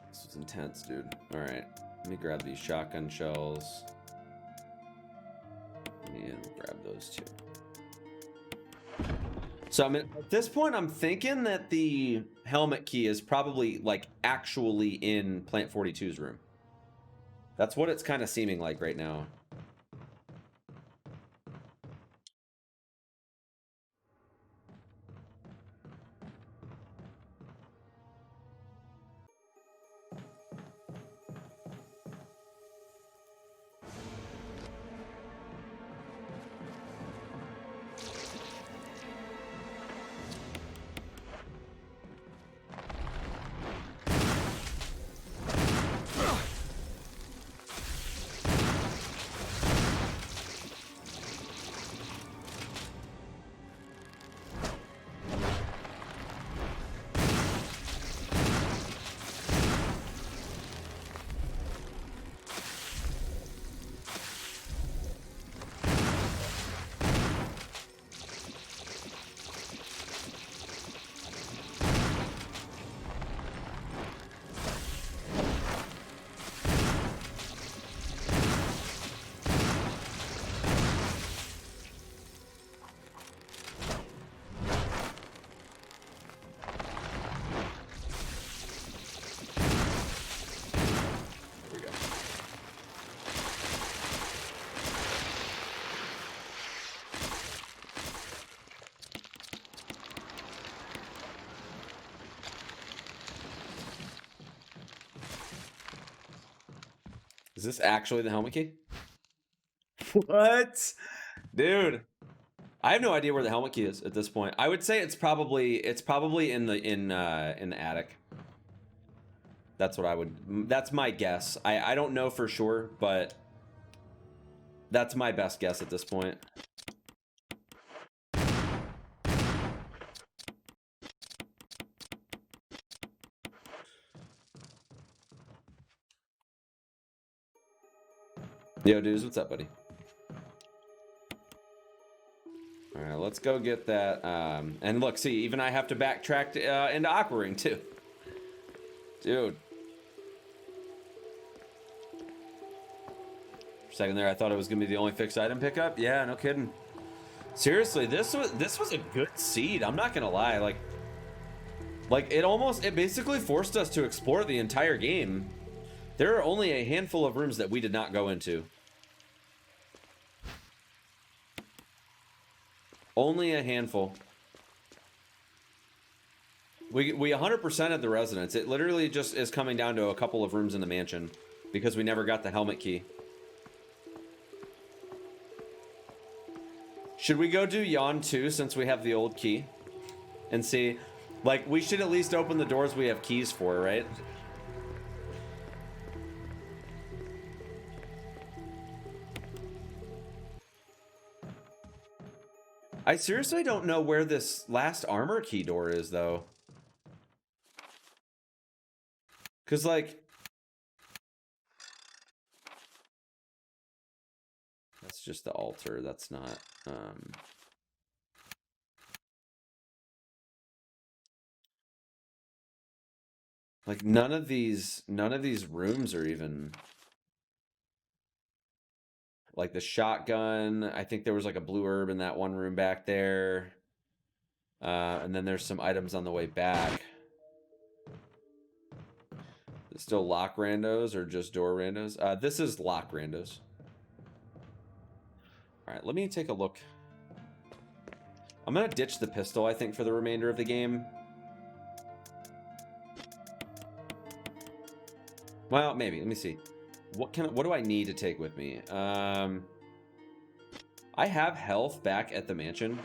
this was intense, dude. All right, let me grab these shotgun shells. And grab those two. So I mean, at this point, I'm thinking that the helmet key is probably like actually in Plant 42's room. That's what it's kind of seeming like right now. Is this actually the helmet key? What? Dude. I have no idea where the helmet key is at this point. I would say it's probably in the attic. That's my guess. I don't know for sure, but that's my best guess at this point. Yo, dudes, what's up, buddy? All right, let's go get that. And look, see, even I have to backtrack into Aqua Ring too. Dude. For a second there, I thought it was gonna be the only fixed item pickup. Yeah, no kidding. Seriously, this was a good seed. I'm not gonna lie. Like it basically forced us to explore the entire game. There are only a handful of rooms that we did not go into. Only a handful. We 100% of the residence. It literally just is coming down to a couple of rooms in the mansion because we never got the helmet key. Should we go do Yon 2 since we have the old key? And see, like, we should at least open the doors we have keys for, right? I seriously don't know where this last armor key door is, though. Because, like... That's just the altar. That's not... Like, none of these rooms are even... Like the shotgun, I think there was like a blue herb in that one room back there. And then there's some items on the way back. Still lock randos or just door randos? This is lock randos. All right, let me take a look. I'm gonna ditch the pistol, I think, for the remainder of the game. Well, maybe. Let me see. What do I need to take with me? I have health back at the mansion,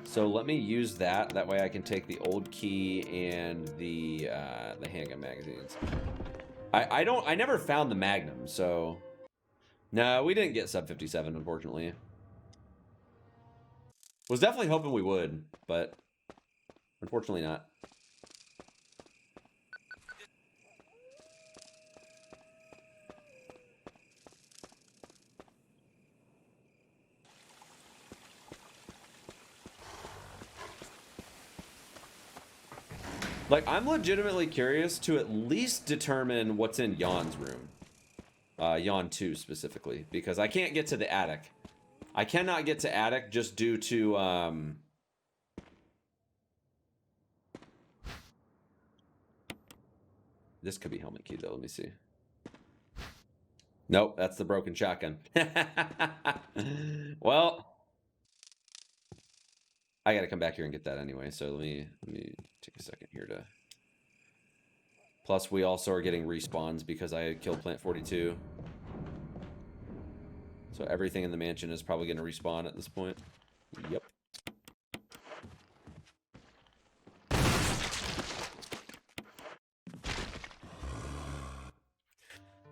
so let me use that. That way I can take the old key and the handgun magazines. I never found the Magnum, so no, we didn't get sub 57, unfortunately. Was definitely hoping we would, but unfortunately not. Like, I'm legitimately curious to at least determine what's in Jan's room. Jan 2 specifically, because I can't get to the attic. I cannot get to attic just due to, this could be helmet key, though. Let me see. Nope, that's the broken shotgun. Well, I gotta come back here and get that anyway, so let me take a second here to... Plus, we also are getting respawns because I killed Plant 42. So everything in the mansion is probably going to respawn at this point. Yep.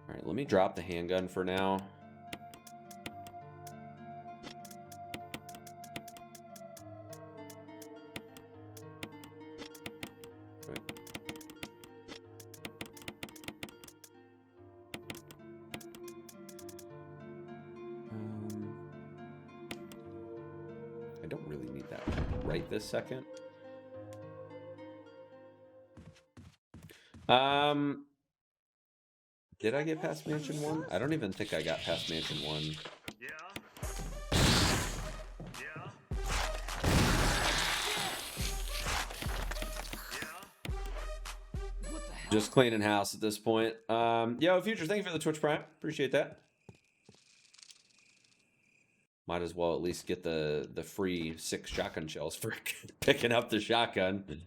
Alright, let me drop the handgun for now. I don't really need that right this second. Did I get past Mansion 1? I don't even think I got past Mansion 1. Just cleaning house at this point. Yo, Future, thank you for the Twitch Prime. Appreciate that. Might as well at least get the free 6 shotgun shells for picking up the shotgun.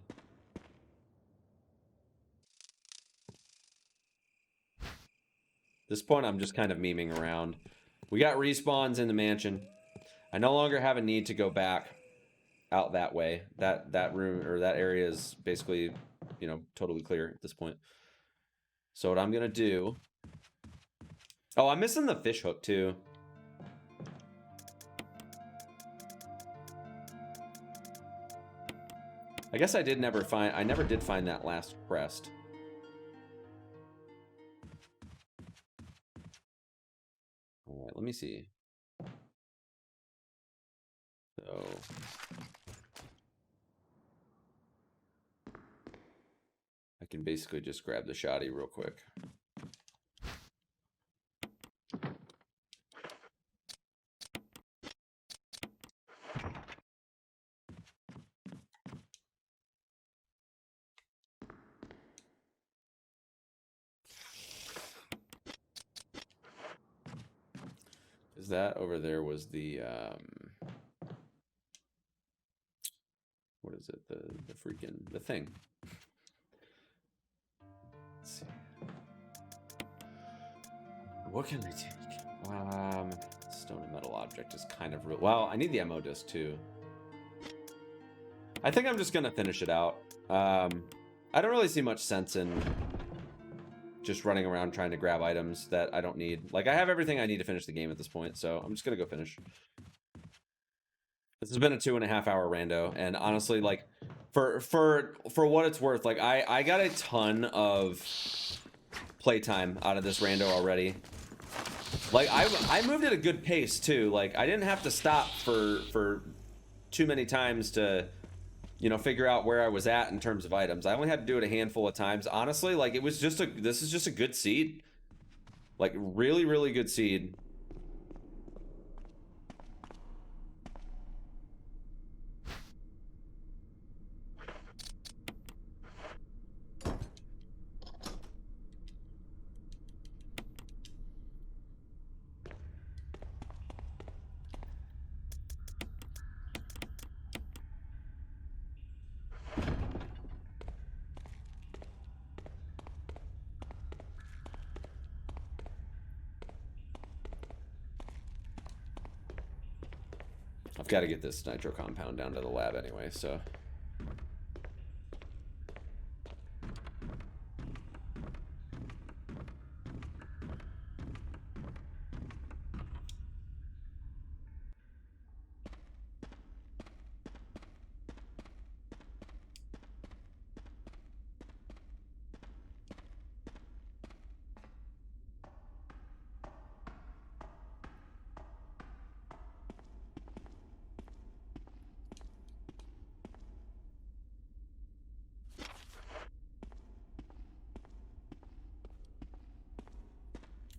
At this point, I'm just kind of memeing around. We got respawns in the mansion. I no longer have a need to go back out that way. That room or that area is basically, you know, totally clear at this point. So what I'm gonna do... Oh, I'm missing the fish hook too. I guess I never did find that last crest. All right, let me see. So I can basically just grab the shotty real quick. That over there was the what is it, the thing. Let's see, what can I take? Stone and metal object is kind of real. Well, I need the ammo disc too. I think I'm just gonna finish it out. I don't really see much sense in just running around trying to grab items that I don't need. Like, I have everything I need to finish the game at this point, so I'm just gonna go finish. This has been a 2.5 hour rando, and honestly, like, for what it's worth, like, I got a ton of playtime out of this rando already. Like, I moved at a good pace too. Like, I didn't have to stop for too many times to, you know, figure out where I was at in terms of items. I only had to do it a handful of times. Honestly, like, it was just this is just a good seed. Like, really, really good seed. I've got to get this nitro compound down to the lab anyway, so.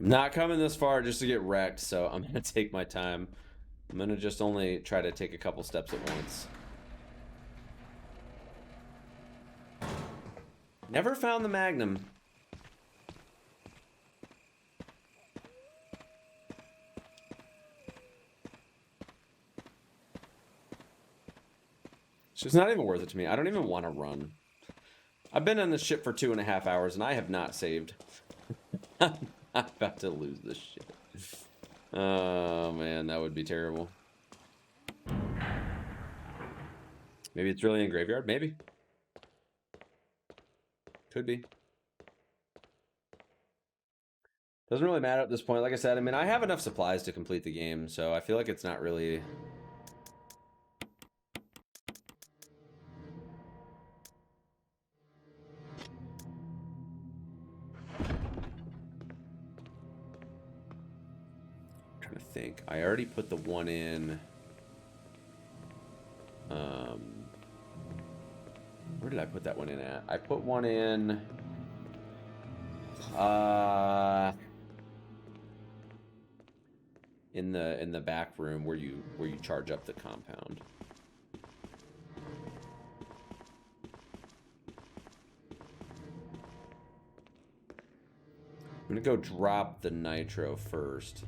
Not coming this far just to get wrecked, so I'm gonna take my time. I'm gonna just only try to take a couple steps at once. Never found the Magnum. It's just not even worth it to me. I don't even want to run. I've been on this ship for 2.5 hours and I have not saved. I'm about to lose this shit. Oh man, that would be terrible. Maybe it's really in graveyard? Maybe. Could be. Doesn't really matter at this point. Like I said, I mean, I have enough supplies to complete the game, so I feel like it's not really... trying to think. I already put the one in. Where did I put that one in at? I put one in. In the back room where you charge up the compound. I'm gonna go drop the nitro first.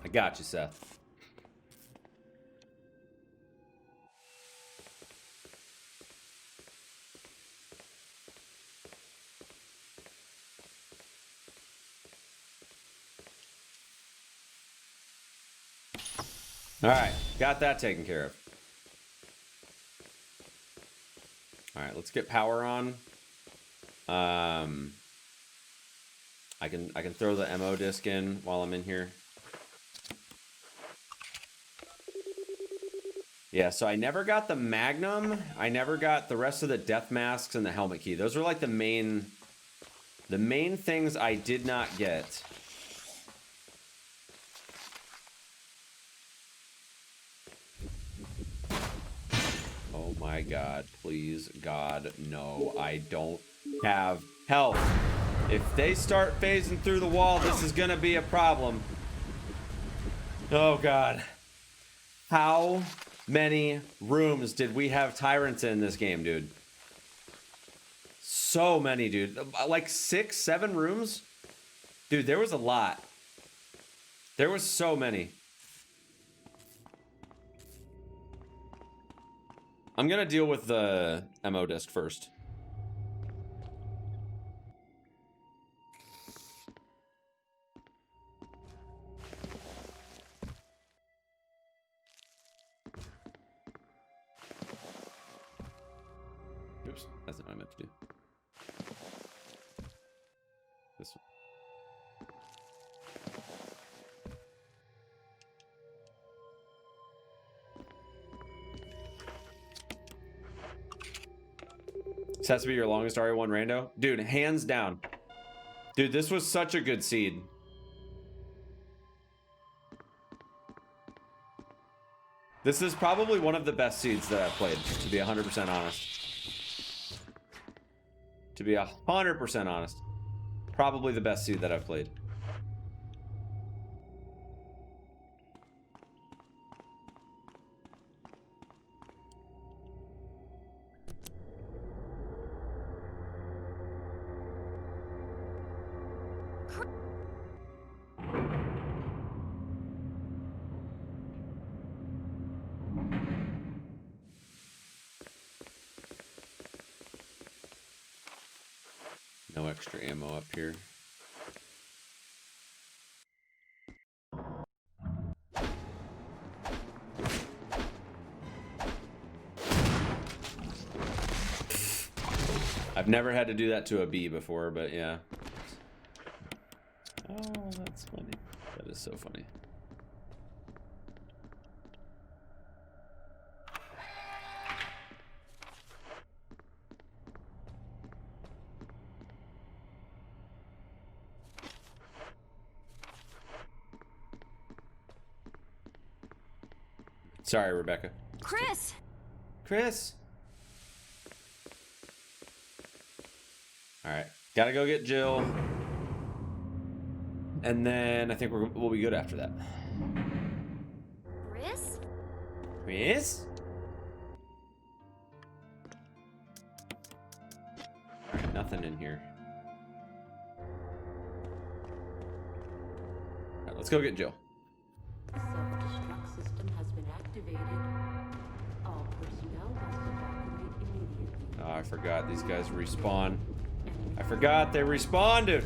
I got you, Seth. All right, got that taken care of. All right, let's get power on. I can throw the MO disc in while I'm in here. Yeah, so I never got the Magnum. I never got the rest of the death masks and the helmet key. Those are like the main things I did not get. Oh my god, please, God, no. I don't have health. If they start phasing through the wall, this is gonna be a problem. Oh god. How many rooms did we have Tyrants in this game, dude? So many, dude. Like 6, 7 rooms? Dude, there was a lot. There was so many. I'm gonna deal with the MO disc first. Oops, that's not what I meant to do. This one. This has to be your longest RE1 rando? Dude, hands down. Dude, this was such a good seed. This is probably one of the best seeds that I've played, to be 100% honest. To be 100% honest. Probably the best seed that I've played. No extra ammo up here. I've never had to do that to a bee before, but yeah. Oh, that's funny. That is so funny. Sorry, Rebecca. Chris! Chris. All right, gotta go get Jill, and then I think we'll be good after that. Chris? Chris. All right, nothing in here. All right, let's go get Jill. The self-destruct system has been activated. All personnel must evacuate immediately. Oh, I forgot these guys respawn. I forgot they respawned, dude.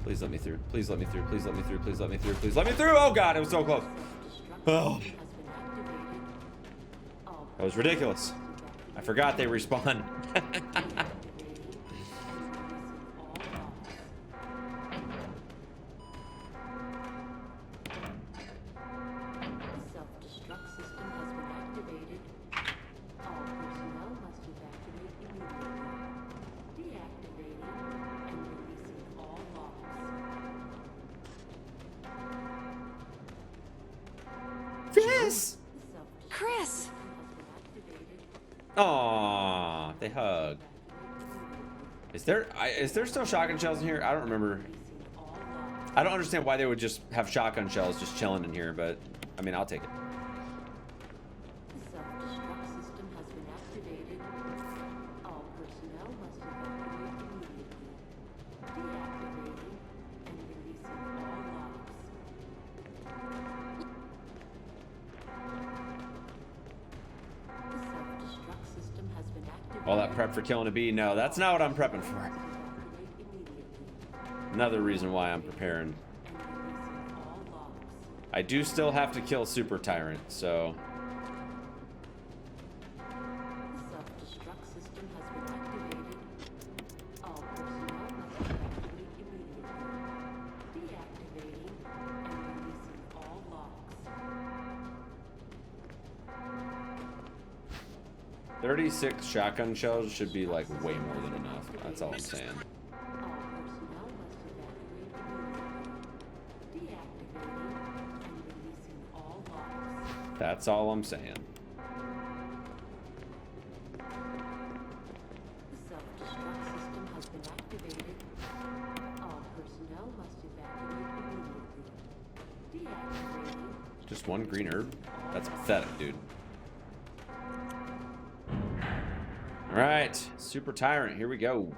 Please let me through. Please let me through. Please let me through. Please let me through. Please let me through. Oh god, it was so close. Oh, that was ridiculous. I forgot they respawn. Self-destruct system has been activated. All personnel must evacuate immediately. Deactivating and releasing all locks. Yes. Chris! Aw, they hug. Is there still shotgun shells in here? I don't remember. I don't understand why they would just have shotgun shells just chilling in here, but I mean, I'll take it. The self-destruct system has been activated. All personnel must evacuate immediately. Deactivating and releasing all locks. The self-destruct system has been activated. All that prep for killing a bee? No, that's not what I'm prepping for. Evacuate immediately. Another reason why I'm preparing. And releasing all locks. I do still have to kill Super Tyrant, so The self-destruct system has been activated. All personnel must evacuate immediately. Deactivating and releasing all locks. 36 shotgun shells should be like way more than enough. That's all I'm saying. All personnel must evacuate immediately. Deactivating and releasing all locks. That's all I'm saying. The self-destruct system has been activated. All personnel must evacuate immediately. Deactivating. Just one green herb? That's pathetic, dude. All right, Super Tyrant, here we go.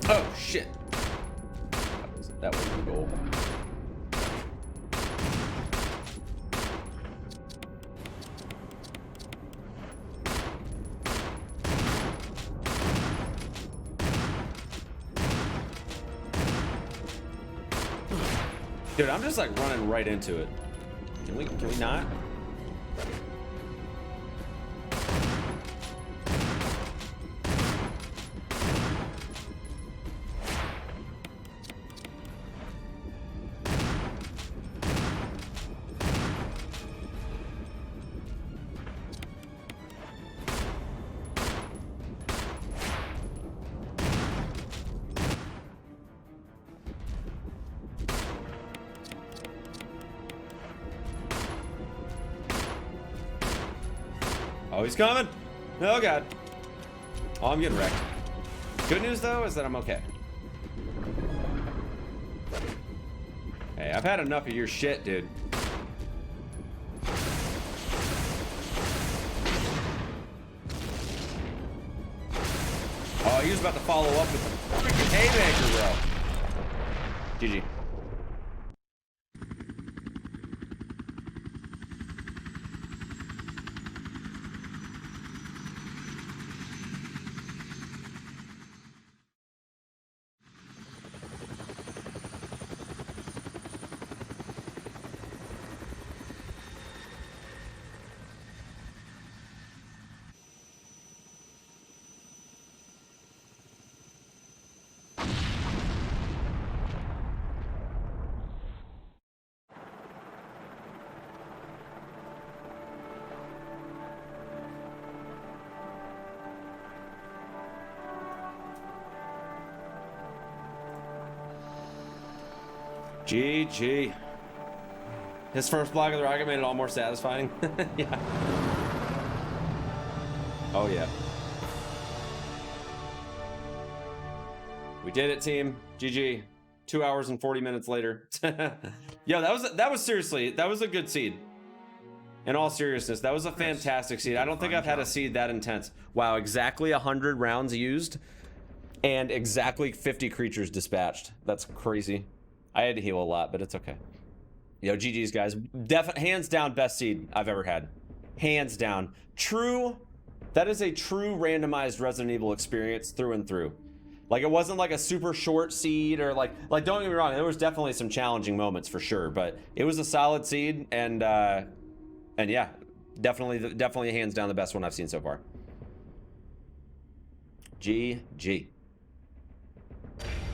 Oh shit! That was the goal. Dude, I'm just like running right into it. Can we not? Oh, he's coming. Oh, God. Oh, I'm getting wrecked. Good news, though, is that I'm okay. Hey, I've had enough of your shit, dude. Oh, he was about to follow up with the freaking haymaker, bro. GG. GG. His first block of the rocket made it all more satisfying. Yeah. Oh yeah. We did it, team. GG. 2 hours and 40 minutes later. Yo, that was seriously, that was a good seed. In all seriousness, that was a fantastic seed. I don't think I've had a seed that intense. Wow, exactly 100 rounds used and exactly 50 creatures dispatched. That's crazy. I had to heal a lot, but it's okay. Yo, GG's, guys. Hands down best seed I've ever had. Hands down. True. That is a true randomized Resident Evil experience through and through. Like, it wasn't like a super short seed or like don't get me wrong, there was definitely some challenging moments for sure, but it was a solid seed, and yeah, definitely hands down the best one I've seen so far. GG.